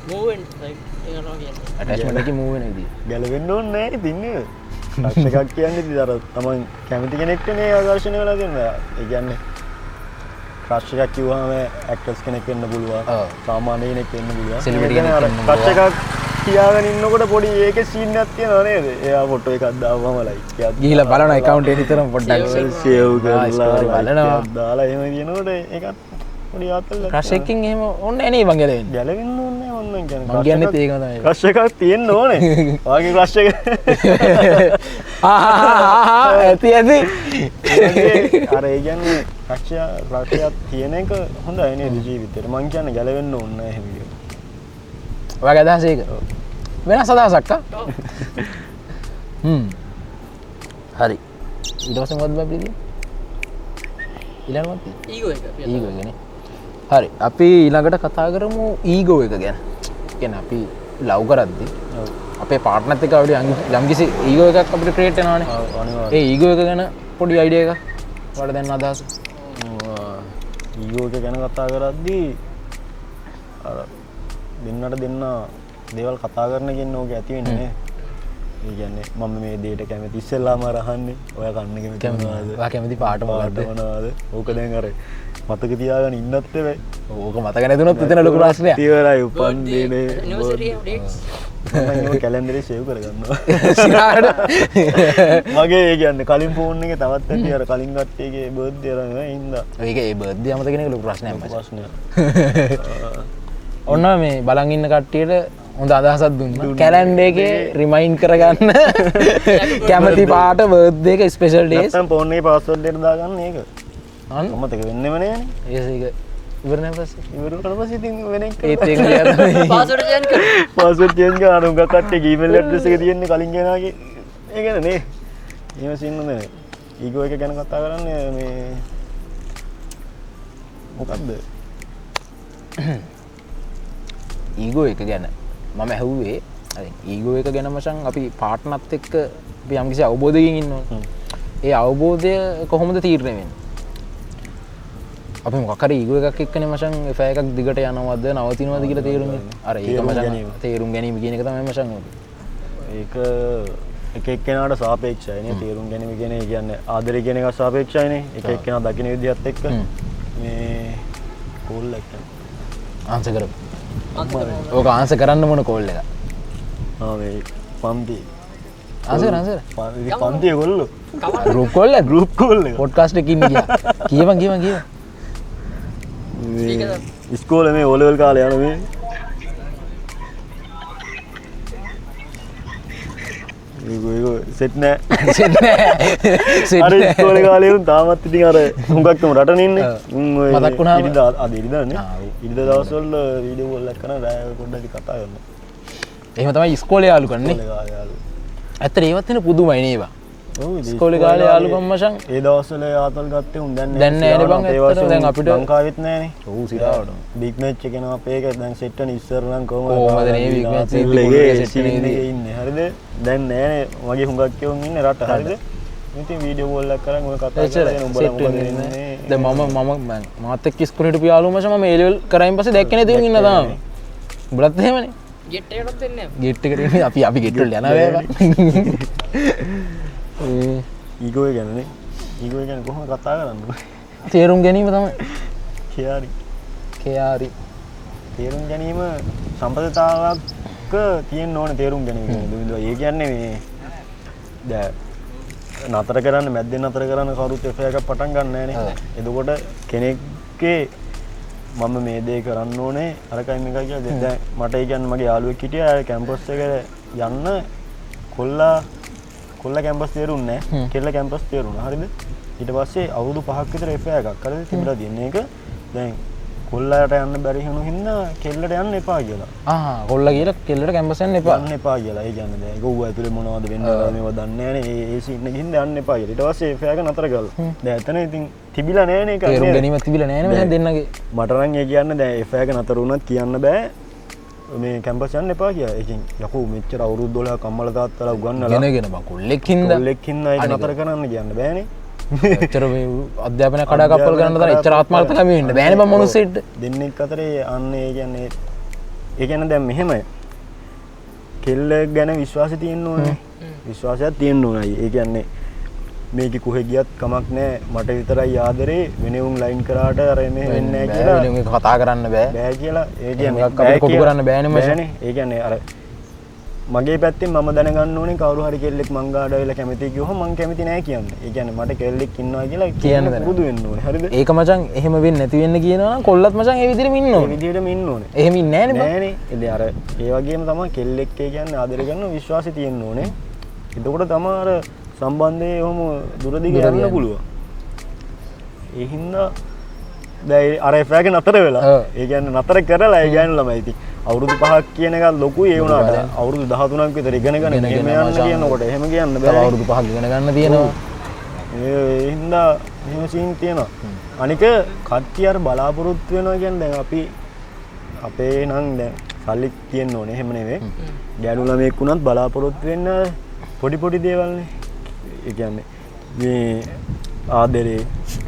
මූවෙන් ලයික් ඒනවා කියන්නේ ඇටැච්මන්ට් එකේ මූව් වෙන විදිය ගැලවෙන්න ඕනේ නැහැ ඉතින් නේ ක්‍රෂ් එකක් කියන්නේ ඉතින් අර තමන් කැමති කෙනෙක්ට නේ ආකර්ෂණය වෙලා තියෙනවා ඒ කියන්නේ ක්‍රෂ් එකක් කිව්වම ඇක්ටර්ස් කෙනෙක් වෙන්න පුළුවන් සාමාන්‍ය කෙනෙක් වෙන්න පුළුවන් Celebrity කෙනෙක් වෙන්න ක්‍රෂ් එකක් තියාගෙන ඉන්නකොට පොඩි ඒකේ සීන් එකක් තියෙනවා නේද එයා ෆොටෝ එකක් දාවම ලයික් එකක් ගිහිල්ලා බලන account එක නිතරම පොඩ්ඩක් සේව් කරලා බලනවා දාලා එහෙම කියනකොට ඒකත් පොඩි ආතල් ක්‍රෂ් එකකින් එහෙම ඕනේ නේ මං ගැලවෙන්නේ ගැලවෙන්න ඕනේ මම කියන්නේ මං කියන්නේත් ඒකම තමයි ක්‍රෂ් එකක් තියෙන්න ඕනේ වාගේ ක්‍රෂ් එක ඇති ඇති අර ඒ කියන්නේ ක්‍රෂ්යක් තියෙන එක හොඳයි නේද ජීවිතේට මං කියන්නේ ගැලවෙන්න ඕනේ නැහැ එහෙම කියනවා ඔයාගේ අදහස ඒක වෙනස් අදහසක් හරි ඊට පස්සේ මොකද්ද බබ්ලි කියන්නේ ඊළඟට ඊගෝ එක ඊගෝ එකනේ හරි අපි ඊළඟට කතා කරමු ඊගෝ එක ගැන කියන්නේ අපි ලව් කරද්දී අපේ පාර්ට්නර්ත් එක්ක අපිට යම්කිසි ඊගෝ එකක් අපිට ක්‍රියේට් වෙනවානේ ඒ ඊගෝ එක ගැන පොඩි අයිඩියා එකක් ඔයාලට දැන් අදහස ඊගෝ එක ගැන කතා කරද්දී අර දෙන්නට දෙන්න දේවල් කතා කරන කෙනෙක් ඕක ඇති වෙන්නේ නේ. ඒ කියන්නේ මම මේ දෙයට කැමති ඉස්සෙල්ලාම අහන්නේ ඔයා කන්න කැමති මොනවද? ඔයා කැමති පාට මොකද්ද? ඕක දැන් අර මතක තියාගෙන ඉන්නත් වෙයි. ඕක මතක නැතුනොත් එතන ලොකු ප්‍රශ්නයක්. ඉවරයි උපන්දිනේ. anniversary updates මම කැලෙන්ඩරේ සේව් කරගන්නවා. සිරාට මගේ ඒ කියන්නේ කලින් ෆෝන් එකේ තවත් ඇති අර කලින් කට්ටියගේ බර්ත්ඩේ අර හින්දා. ඒක ඒ බර්ත්ඩේ අමතක කෙනෙක් ලොකු ප්‍රශ්නයක් මචං. ප්‍රශ්නයක්. ඔන්න මේ බලන් ඉන්න කට්ටියට හොඳ අදහසක් දුන්නා. කැලෙන්ඩර් එකේ රිමයින්ඩ් කරගන්න කැමති පාට බර්ත්ඩේ එක ස්පෙෂල් ඩේස්. නැත්නම් ෆෝන් එකේ පාස්වර්ඩ් එක දාගන්න ඒක. අන්න අමතක වෙන්නෙම නෑනේ. ඒක ඉවර නැහැ පස්සේ. ඉවර කරලා පස්සේ ඉතින් වෙන එක ඒත් ඒක ලියන්න password change කරන්න පාස්වර්ඩ් චේන්ජ් කරන උඟ කට්ටියගේ ඊමේල් ඇඩ්‍රස් එක තියෙන්නේ කලින් ගෙනාගේ ඒ ගැන නේ. එහෙම සින්න නේ. ඊගෝ එක ගැන කතා කරන්නේ මේ මොකද්ද? ඊගෝ එක ගැන මම ඇහුවේ හරි ඊගෝ එක ගැන මචං අපි පාර්ට්නර්ත් එක්ක අපි යම්කිසි අවබෝධයකින් ඉන්නවා. ඒ අවබෝධය කොහොමද තීරණය වෙන්නේ? අපි මොකක් හරි ඊගෝ එකක් එක්කනේ මචං එෆා එකක් දිගට යනවද නවතිනවද කියලා තේරුම් ගන්න. අර ඒක මචං තේරුම් ගැනීම කියන එක තමයි මචං ඕක. ඒක එක එක්කෙනාට සාපේක්ෂයි නේ. තේරුම් ගැනීම කියන්නේ ආදරය කියන එක සාපේක්ෂයි නේ. එක එක්කෙනා දකින්න විදිහත් එක්ක මේ කෝල් එක ආන්සර් කරමු. ඕක ආන්සර් කරන්න මොන කෝල් එක? මේ පන්ති ආන්සර් පන්තිය කොල්ලෝ ගෲප් කෝල් එක ගෲප් කෝල් එක පොඩ්කාස්ට් එකකින් ගියා. කියවන් ඉස්කෝලේ මේ ඕලෙවල් කාලේ යන මේ ඒක සෙට් නෑ අර ඉස්කෝලේ කාලේ උන් තාමත් ඉතින් අර හුඟක්ම රටන ඉන්නේ මතක් වුණාම ඉරිදා අද ඉරිදානේ ඉරිදා දවස්වල වීඩියෝ කෝල් එකක් කරන රෑ පොඩ්ඩක් කතා කරනවා. එහෙම තමයි ඉස්කෝලේ යාළු කරන්නේ. ඇත්තට ඒවත් වෙන පුදුමයි නේවා. ඉස්කෝලේ කාලේ යාළුකම් මචං ඒ දවස්වල ආතල් ගත්තේ උන් දැන් දැන් නෑනේ බං ඇත්තට දැන් අපිට ලංකාවෙත් නෑනේ. ඔව් සිරාවට. බිග් මැච් එක එනවා අපේ එක දැන් සෙට් වෙන ඉස්සර නම් කොහමද නේ බිග් මැච් එකේ සෙට් වෙන්නේ ඉන්නේ හරිද? දැන් නෑනේ මගේ හුඟක් කියවුන් ඉන්නේ රට හරිද? ඉතින් වීඩියෝ කෝල් එකක් කරන් ඔය කතා කරගෙන උඹලා මොකද ඉන්නේ? දැන් මම මාත් එක්ක ඉස්කෝලේ හිටපු යාළුවෝ මචං මම ඒ ලෙවල් කරයින් පස්සේ දැක්කේ නැති උන් ඉන්න තාම. උඹලත් එහෙමනේ. get එකටත් දෙන්නේ නැහැ ගේට් එකට එන්නේ අපි ගේට් වල යනවා වේවා. ඊගෝ එක ගැනනේ. ඊගෝ එක ගැන කොහොමද කතා කරන්නේ? තේරුම් ගැනීම තමයි. කියාරි. තේරුම් ගැනීම සම්පතතාවක තියෙන්න ඕනේ තේරුම් ගැනීම කියන්නේ. ඒ කියන්නේ මේ දැන් නතර කරන්න මැද්දෙන් නතර කරන්න කවුරුත් එෆ එකක් පටන් ගන්න නෑනේ. එතකොට කෙනෙක්ගේ මම මේ දේ කරන්න ඕනේ අරකයි මේකයි කියලා දැන් මට ඒ කියන්නේ මගේ යාළුවෙක් හිටියා කැම්පස් එකට යන්න කොල්ල කැම්පස් තේරුන්නේ නැහැ. කෙල්ල කැම්පස් තේරුණා. හරිද? ඊට පස්සේ අවුරුදු 5ක් විතර එෆ එකක් කරලා තිබුණා දින්නේ ඒක. දැන් කොල්ලට යන්න බැරි වෙනු හින්දා කෙල්ලට යන්න එපා කියලා. කොල්ලා කියලා කෙල්ලට කැම්පස් යන්න එපා. යන්න එපා කියලා. ඒ කියන්නේ දැන් ඒක ඌ ඇතුලේ මොනවද වෙන්නේ මේව දන්නේ නැහනේ. ඒ සීන් එකකින් හින්දා යන්න එපා කියලා. ඊට පස්සේ එෆ එක නතර කළා. දැන් එතන ඉතින් තිබිලා නැහනේ ඒක. තේරුම් ගැනීමක් තිබිලා නැහනේ මම දෙන්නගේ. මට නම් ඒ කියන්නේ දැන් එෆ එක නතර වුණත් කියන්න බෑ. මේ කැම්පස් යන්න එපා කියලා. ඒකෙන් යකෝ මෙච්චර අවුරුදු 12ක් අම්මලා තාත්තලා උගන්වලා ගෙනගෙන බං කොල්ලෙක් හින්දා ඒක නතර කරන්න කියන්න බෑනේ. එච්චර මේ අධ්‍යාපනය කඩා කප්පල් කරන්න තරම් එච්චර ආත්මාර්ථකම වෙන්න බෑනේ බං මොනුස්සෙට. දෙන්නෙක් අතරේ අන්න ඒ කියන්නේ දැන් මෙහෙමයි. කෙල්ල ගැන විශ්වාසය තියෙන්න ඕනේ. විශ්වාසයක් තියෙන්න ඕනයි. ඒ කියන්නේ මේක කොහෙ ගියත් කමක් නැහැ. මට විතරයි ආදරේ වෙනුම් ලයින් කරාට අර මේ වෙන්නේ නැහැ කියලා. වෙනුම් එක කතා කරන්න බෑ. බෑ කියලා. ඒ කියන්නේ අපිට කොපි කරන්න බෑනේ මචං. ඒ කියන්නේ අර මගේ පැත්තෙන් මම දැනගන්න ඕනේ කවුරු හරි කෙල්ලෙක් මං ගාඩ වෙලා කැමති කිව්වම මං කැමති නැහැ කියන්නේ. ඒ කියන්නේ මට කෙල්ලෙක් ඉන්නවා කියලා කියන්න පුදු වෙන්න ඕනේ. හරිද? ඒක මචං එහෙම වෙන්නේ නැති වෙන්න කියනවා නම් කොල්ලත් මචං ඒ විදිහටම ඉන්න ඕනේ. ඒ විදිහටම ඉන්න ඕනේ. එහෙම ඉන්නේ නැහනේ බං. නෑනේ. ඉතින් අර ඒ වගේම තමයි කෙල්ලෙක් කියන්නේ ආදරය කරන විශ්වාසය තියෙන්න ඕනේ. එතකොට තමයි අර සම්බන්ධයේ ඔහොම දුරදිග යන්න පුළුවන්. ඒ හින්දා දැන් අර එෆාගේ නතර වෙලා. ඒ කියන්නේ නතර කරලා ඒ ගෑනු ළමයි ඉතින් අවුරුදු 5ක් කියන එක ලොකුයි ඒ වුණාට අවුරුදු 13ක් විතර ඉගෙන ගන්න මෙහෙම යන්න කියනකොට එහෙම කියන්න තව බෑ. අවුරුදු 5ක් ඉගෙන ගන්න තියෙනවා. ඒ හින්දා එහෙම සීන් තියෙනවා. අනික කට්ටිය අර බලාපොරොත්තු වෙනවා කියන්නේ දැන් අපි අපේ නම් දැන් සල්ලි තියෙන්න ඕනේ එහෙම නෙවෙයි. ගෑනු ළමෙක් වුණත් බලාපොරොත්තු වෙන්න පොඩි පොඩි දේවල්නේ. ඒ කියන්නේ මේ ආදරේ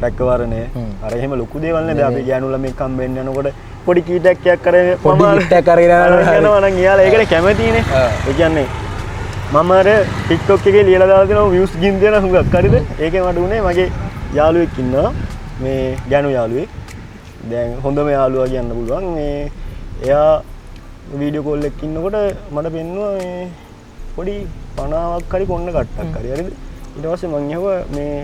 රැකවරණය අර එහෙම ලොකු දේවල් නේද අපි ගෑනු ළමෙක් හම්බෙන්න යනකොට පොඩි කීටක් කරේ පොඩි කීටක් කරගෙන යනවා නම් එයාලා ඒකනේ කැමතිනේ. ඒ කියන්නේ මම අර TikTok එකේ ලියලා දාලා දෙනවා views ගින් දෙන හුඟක් හරිද? ඒකේ මට උනේ මගේ යාළුවෙක් ඉන්නවා මේ ගෑනු යාළුවෙක්. දැන් හොඳම යාළුවා කියන්න පුළුවන්. මේ එයා වීඩියෝ කෝල් එකක් ඉන්නකොට මට පෙන්නුවා මේ පොඩි 50ක් හරි කොන්න කට්ටක් හරි හරිද? ඊට පස්සේ මං ඇහුවා මේ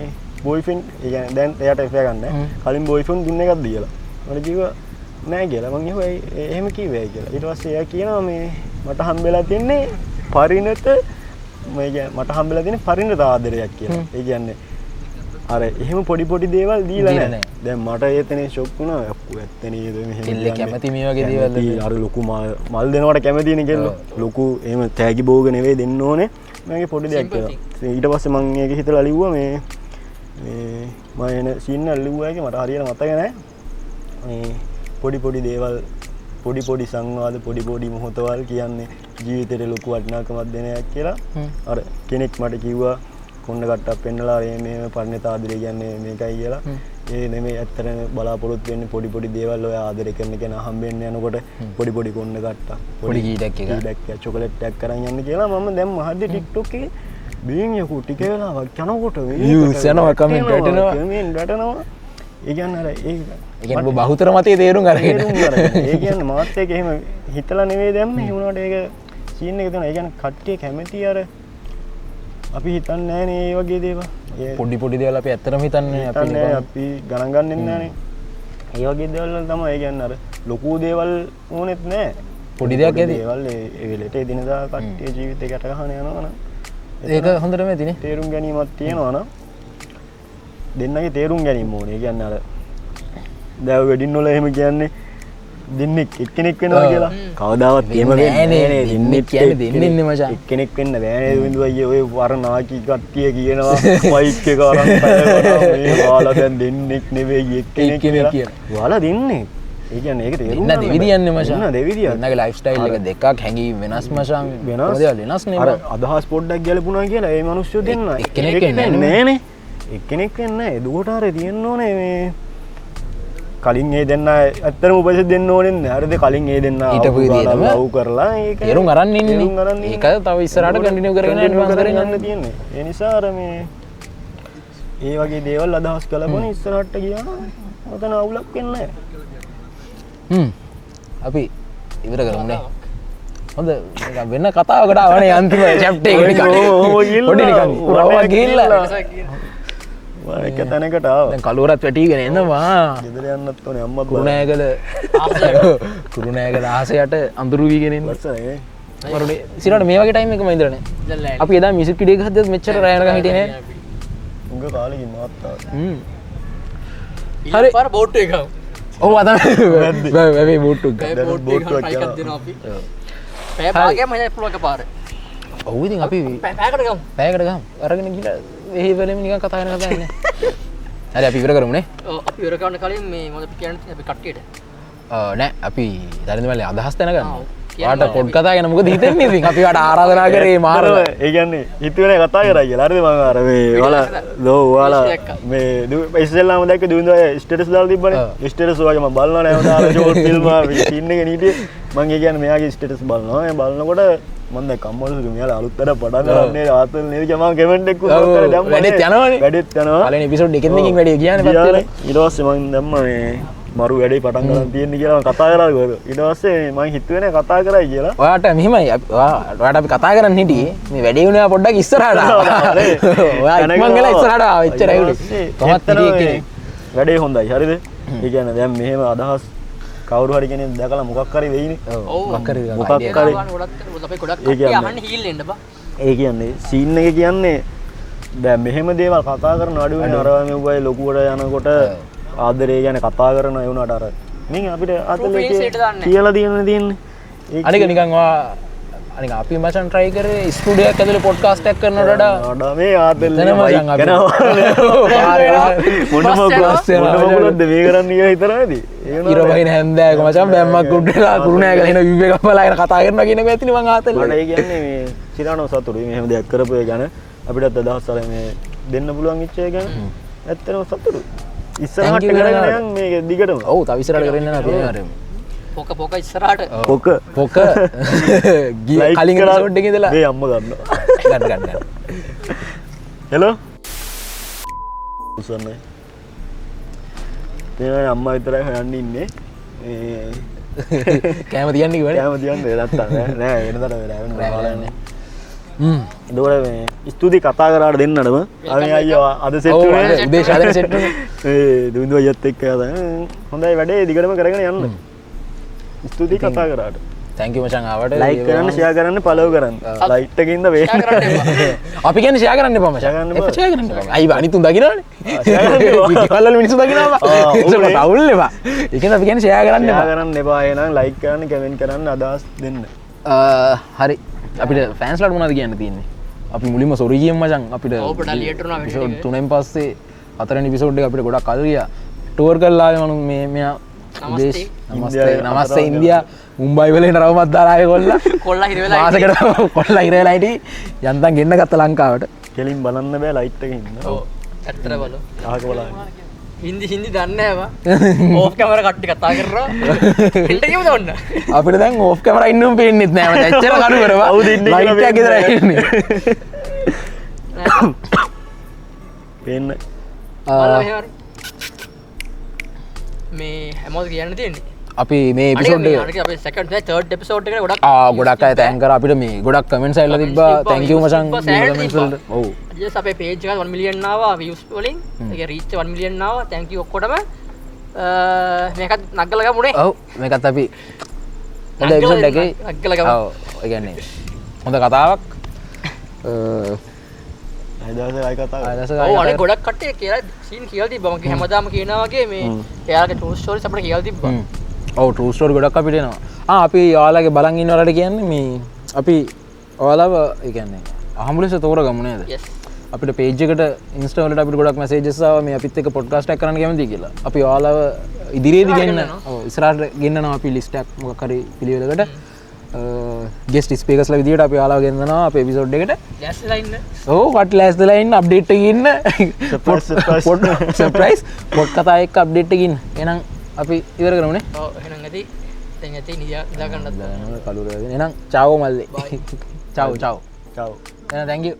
බොයිෆ්‍රෙන්ඩ් ඒ කියන්නේ දැන් එයාට එෆේ ගන්න. කලින් බොයිෆ්‍රෙන්ඩ් දුන්න එකක් දීලා. මට කිව්වා නෑ කියලා. මං ඇහුවා එහෙම කිව්වේ කියලා. ඊට පස්සේ එයා කියනවා මේ මට හම්බෙලා තියන්නේ පරිණත මට හම්බෙලා තියෙන පරිණත ආදරයක් කියලා. ඒ කියන්නේ අර එහෙම පොඩි පොඩි දේවල් දීලා නැහැ. දැන් මට ඒතනේ ෂොක් වුණා. අප්පු ඇත්තනේ මෙහෙම කෙල්ල කැමති මේ වගේ දේවල්. අර ලොකු මල් දෙනවට කැමතිනේ කෙල්ලෝ. ලොකු එහෙම තෑගි භෝග නෙවෙයි දෙන්න ඕනේ. මගේ පොඩි දෙයක් කියලා. ඊට පස්සේ මම ඒක හිතලා ලිව්වා මේ මම එන සීන් එක ලිව්වා එක මට හරියට මතක නැහැ. මේ පොඩි පොඩි දේවල් පොඩි පොඩි සංවාද පොඩි පොඩි මොහොතවල් කියන්නේ ජීවිතේට ලොකු වටිනාකමක් දෙන එකක් කියලා. අර කෙනෙක් මට කිව්වා කොන්න කට්ටක් පෙන්නලා මේ පරිණත ආදරය කියන්නේ මේකයි කියලා. ඒ නෙමෙයි ඇත්තටම බලාපොරොත්තු වෙන්නේ පොඩි පොඩි දේවල් ඔය ආදරය කරන කෙනා හම්බෙන්න යනකොට පොඩි පොඩි කොන්න කට්ටක් පොඩි කීටක් එකක් චොකලට් එකක් කරන් යන්න කියලා මම දැන් මහද්ද TikTok එකේ බීන් යකෝ ටික වෙලාවක් යනකොට views යනවා කමෙන්ට් වැටෙනවා. ඒ කියන්නේ අර ඒ කියන්නේ බහුතර මතයේ තේරුම් අරගෙන. ඒ කියන්නේ මාත් එක එහෙම හිතලා නෙවෙයි දැම්මේ. ඒ වුණාට ඒක සීන් එක තියෙනවා. ඒ කියන්නේ කට්ටිය කැමති අර අපි හිතන්නේ නැහැ නේ මේ වගේ දේවල්. පොඩි පොඩි දේවල් අපි ඇත්තටම හිතන්නේ අපි ගණන් ගන්නෙ නැහැ. ඒ වගේ දේවල් වල තමයි ඒ කියන්නේ අර ලොකු දේවල් ඕනෙත් නැහැ. පොඩි දෙයක් ඇති. දේවල් ඒ වෙලෙට එදිනදා කට්ටිය ජීවිතේ ගැට ගහන යනවා නම් ඒක හොඳටම ඇතිනේ. තේරුම් ගැනීමක් තියෙනවා නම් දෙන්නගේ තේරුම් ගැනීම ඕනේ. ඒ කියන්නේ අර දැන් වෙඩින් වල එහෙම කියන්නේ දෙන්නෙක් එක්කෙනෙක් වෙනවා කියලා. කවදාවත් එහෙම වෙන්නේ නැහැ. දෙන්නෙක් කියන්නේ දෙන්නෙන්නේ මචං. එක්කෙනෙක් වෙන්න බෑ නේද වින්දු අයියේ ඔය වරනාකි කට්ටිය කියනවා මයික් එක අරන් පැයකට මේ ඔයාලා දැන් දෙන්නෙක් නෙවෙයි එක්කෙනෙක් කියලා. ඔයාලා දෙන්නේ. ඒ කියන්නේ ඒක තේරුම් ගන්න. දෙවිදියන්නේ මචං. නෑ දෙවිදියක්. නගේ ලයිෆ් ස්ටයිල් එක දෙකක් හැංගී වෙනස් මචං. වෙනස් නේ. අර අදහස් පොඩ්ඩක් ගැලපුණා කියලා ඒ මිනිස්සු දෙන්න. එක්කෙනෙක් වෙන්නේ නෑනේ. එක්කෙනෙක් වෙන්නේ නෑ. එදුවට අර තියෙන්න ඕනේ මේ කලින් ඒ දෙන්න ඇත්තටම උපදෙස් දෙන්න ඕනේ නැහැ. හරිද? කලින් ඒ දෙන්න හිටපු විදිහටම ලව් කරලා ඒක තේරුම් අරන් ඉන්නේ. ඒක තව ඉස්සරහට කන්ටිනියු කරගෙන ඇඩ්වාන්ස් කරගෙන යන්න තියෙන්නේ. ඒ නිසා අර මේ ඒ වගේ දේවල් අදහස් කළපොන ඉස්සරහට ගියා මතන අවුලක් වෙන්නේ නැහැ. අපි ඉවර කරමුනේ. හොඳ වෙන කතාවකට ආවනේ අන්තිම චැප්ටර් එක නිකන්. පොඩි නිකන්. වරවා ගිහිල්ලා එක තැනකට ආවා. දැන් කලුවරත් වැටිගෙන එනවා. ගෙදර යන්නත් ඕනේ අම්මත් කුරුණෑගල කුරුණෑගල ආසයට අඳුරු වීගෙන ඉන්න. ලස්සනයි. වරුනේ සිරාට මේ වගේ ටයිම් එකම ඉඳලානේ. අපි එදා මියුසික් වීඩියෝ එකක් හදද්දි මෙච්චර රෑ යනකම් හිටියේ නෑ. උංග කාලෙකින් මාත් ආවා. හරි පාර බෝට් එක. ඔව් අතන මේ බෝට් එක. බෝට් එකක් දෙනවා අපි. පැය භාගයක්ම හදලා පුළුවන් එකපාර. ඔව් ඉතින් අපි පැයකට ගමු. පැයකට ගමු. අරගෙන ගිහලා වෙහි වෙලෙම නිකන් කතා කරන කතාවක් නෑ. හරි අපි ඉවර කරමුනේ. ඔව් අපි ඉවර කරන්න කලින් මේ මොකද කියන්නේ අපි කට්ටියට. නෑ අපි දරින්ද මල්ලේ අදහස් දැනගන්න. ඔයාට පොඩ් කතා ගැන මොකද හිතෙන්නේ ඉතින් අපි ඔයාට ආරාධනා කරේ මාරව. ඒ කියන්නේ හිතුවේ කතා කරා කියලා. හරිද මම අර මේ ඔයාලා දෝ ඔයාලා මේ ඉස්සෙල්ලාම දැක්ක දුවින්ද ස්ටේටස් දාලා තිබ්බනේ. ස්ටේටස් වගේ මම බලනවා නෑ ඔයාලා ෂෝට් ෆිල්ම් ආවේ සීන් එකේ නීටියේ මම ඒ කියන්නේ මෙයාගේ ස්ටේටස් බලනවා. මම බලනකොට මම දැන් කම්මලුගේ මෙයාලා අලුත් වැඩ පටන් ගන්නනේ ආතල් නේද කියලා මම කමෙන්ට් එකක් උත්තර කරලා දැම්මා. වැඩෙත් යනවනේ. වැඩෙත් යනවා. පළවෙනි එපිසෝඩ් එකෙන් දෙකකින් වැඩි කියන්නේ පත් වෙලා. ඊට පස්සේ මම දැම්මා මේ මරු වැඩේ පටන් ගන්න තියෙන්නේ කියලා මම කතා කරා ගොඩ. ඊට පස්සේ මම හිතුවේ නේ කතා කරයි කියලා. ඔයාට මෙහිමයි ඔයාට අපි කතා කරන්න හිටියේ මේ වැඩේ වුණා පොඩ්ඩක් ඉස්සරහට ආවා. ඔයා ඉක්මන් ගලා ඉස්සරහට ආවා. එච්චරයි උනේ. කොහොමත් වැඩේ හොඳයි. හරිද? ඒ කියන්නේ දැන් මෙහෙම අදහස් කවුරු හරි කෙනෙක් දැකලා මොකක් හරි වෙයිනේ. මොකක් හරි අපි ගොඩක් අහන්න හීල් එන්න බා. ඒ කියන්නේ සීන් එක කියන්නේ දැන් මෙහෙම දේවල් කතා කරන අඩු වෙන අරවා මෙව්වයි ලොකුවට යනකොට ආදරේ ගැන කතා කරන ඒ වුණාට අර මින් අපිට අතල කියලා තියෙන්නේ අනික නිකන් අනික අපි මචන් ට්‍රයි කරේ ස්ටුඩියක් ඇතුලේ පොඩ්කාස්ට් එකක් කරනකොට වඩා වඩා මේ ආතල් එතනම මචං අපි මොනමකුලොත්ද මේ කරන්න කියලා හිතනවාදී ඉර බහින හැන්දෑක මචං බැම්මක් උඩලා කුරුණෑ ගහලා එන වීව් එකක් බලාගෙන කතා කරනවා කියන එක ඇතිනේ මං ආතල් මට ඒ කියන්නේ මේ සිරානෝ සතුටුයි මෙහෙම දෙයක් කරපු එක ගැන අපිටත් අදහස් අර මේ දෙන්න පුළුවන් ඉච්ච එක ගැන ඇත්තටම සතුටුයි ඉස්සරහට කරගෙන යන්න මේක දිගටම ඔව් තව ඉස්සරහට කරගෙන යනවා අපි ආරෙමු පොක ඉස්සරහට පොක කලින් එපිසෝඩ් එකේ ඉඳලා මේ අම්ම ගන්නවා ගන්න හෙලෝ උසන්නේ මේ අම්මා විතරයි හොයන්න ඉන්නේ කැම තියන්නේ කිව්වනේ කැම තියන්නේ නැත්තම් නෑ වෙනදට වෙලාවෙන්නේ එතකොට මේ ස්තුති කතා කරාට දෙන්නටම අනේ අයියා අද සෙට් වුණේ උදේ ශාදන සෙට් වුණේ දුඳු අයියත් එක්ක හොඳයි වැඩේ දිගටම කරගෙන යන්න ස්තුති කතා කරාට thank you මචං ආවට ලයික් කරන්න ෂෙයා කරන්න ෆලෝ කරන්න ලයිට් එකකින්ද වේ අපි කියන්නේ ෂෙයා කරන්න එපා මචං ෂෙයා කරන්න එපා අයි අනිතුන් දකින්නවනේ ෂෙයා කරන්න එපා කල්ලල් මිනිස්සු දකින්නවා ඒක අවුල් එපා ඒ කියන්නේ අපි කියන්නේ ෂෙයා කරන්න එපා ෂෙයා කරන්න එපා එහෙනම් ලයික් කරන්න කමෙන්ට් කරන්න අදහස් දෙන්න හරි අපිට ෆෑන්ස්ලාට මොනවද කියන්න තියෙන්නේ අපි මුලින්ම සොරි කියමු මචං අපිට එපිසෝඩ් 3න් පස්සේ 4 වෙනි එපිසෝඩ් එක අපිට ගොඩක් කල් ගියා ටුවර් කරලා ආවේ මම මේ මෙයා නමස්තේ ඉන්දියා මුම්බයි වල රවමත් දාලා ආවේ කොල්ලා හිර වෙලා මාසෙකට කොල්ලා හිර වෙලා හිටියේ යන්තම් ගෙන්න ගත්ත ලංකාවට කෙලින් බලන්න බෑ ලයිට් එකේ ඉන්න ඔව් ඇත්තට බලමු අහක බලන්න හින්දි දන්නේ නැහැ ඕෆ් කැමරා කට්ටි කතා කරනවා හෙල්ට කියමුද ඔන්න අපිට දැන් ඕෆ් කැමරා ඉන්නම පේන්නෙත් නෑ මචං එච්චර කඩු කරවා අවුද ඉන්නේ ලයිට් එකක් විතරයි ඉන්නේ පේන්න මේ හැමෝද කියන්න තියෙන්නේ අපි මේ එපිසෝඩ් එක අපේ සෙකන්ඩ් තර්ඩ් එපිසෝඩ් එකට ගොඩක් ගොඩක් අය තෑන්ක් කරා අපිට මේ ගොඩක් කමෙන්ට්ස් ඇවිල්ලා තිබ්බා thank you මචං කමෙන්ට්ස් වලට ඔව් just අපේ page එක 1 million ආවා views වලින් ඒක reach 1 million ආවා thank you ඔක්කොටම මේකත් නග්ගලා ගමුනේ ඔව් මේකත් අපි හොඳ එපිසෝඩ් එකේ නග්ගලා ගමු ඔව් ඒ කියන්නේ හොඳ කතාවක් අයදාසේ ආයි කතා ඔව් අනේ ගොඩක් කට්ටිය කියලා සීන් කියලා තිබ්බා මම හැමදාම කියනවා වගේ මේ එයාලගේ true stories අපිට කියලා තිබ්බා ඔව් true story ගොඩක් අපිට එනවා අපි ඔයාලගේ බලන් ඉන්නවලට කියන්නේ මේ අපි ඔයාලව ඒ කියන්නේ අහමු ලෙස තෝරගමු නේද yes අපිට page එකට Insta වලට අපිට ගොඩක් messages ආවා මේ අපිත් එක්ක podcast එකක් කරන්න කැමතියි කියලා අපි ඔයාලව ඉදිරියේදී ගෙන්න ඔව් ඉස්සරහට ගෙන්නනවා අපි list එකක් මොකක් හරි පිළිවෙලකට ගෙස්ට් ස්පීකර්ස්ලා විදියට අපි ඔයාලව ගෙන්නනවා අපේ එපිසෝඩ් එකට ලෑස්තිලා ඉන්න ඔව් කට ලෑස්තිලා ඉන්න අප්ඩේට් එකකින් ඉන්න සර්ප්‍රයිස් පොඩ් කතා එක්ක අප්ඩේට් එකකින් එහෙනම් අපි ඉවර කරමුනේ ඔව් එහෙනම් ඇති දැන් ඇති නිදා ගන්නත් දානවා කලුර වෙන එහෙනම් චාවෝ මල්ලේ චාවෝ චාවෝ චාව් එහෙනම් thank you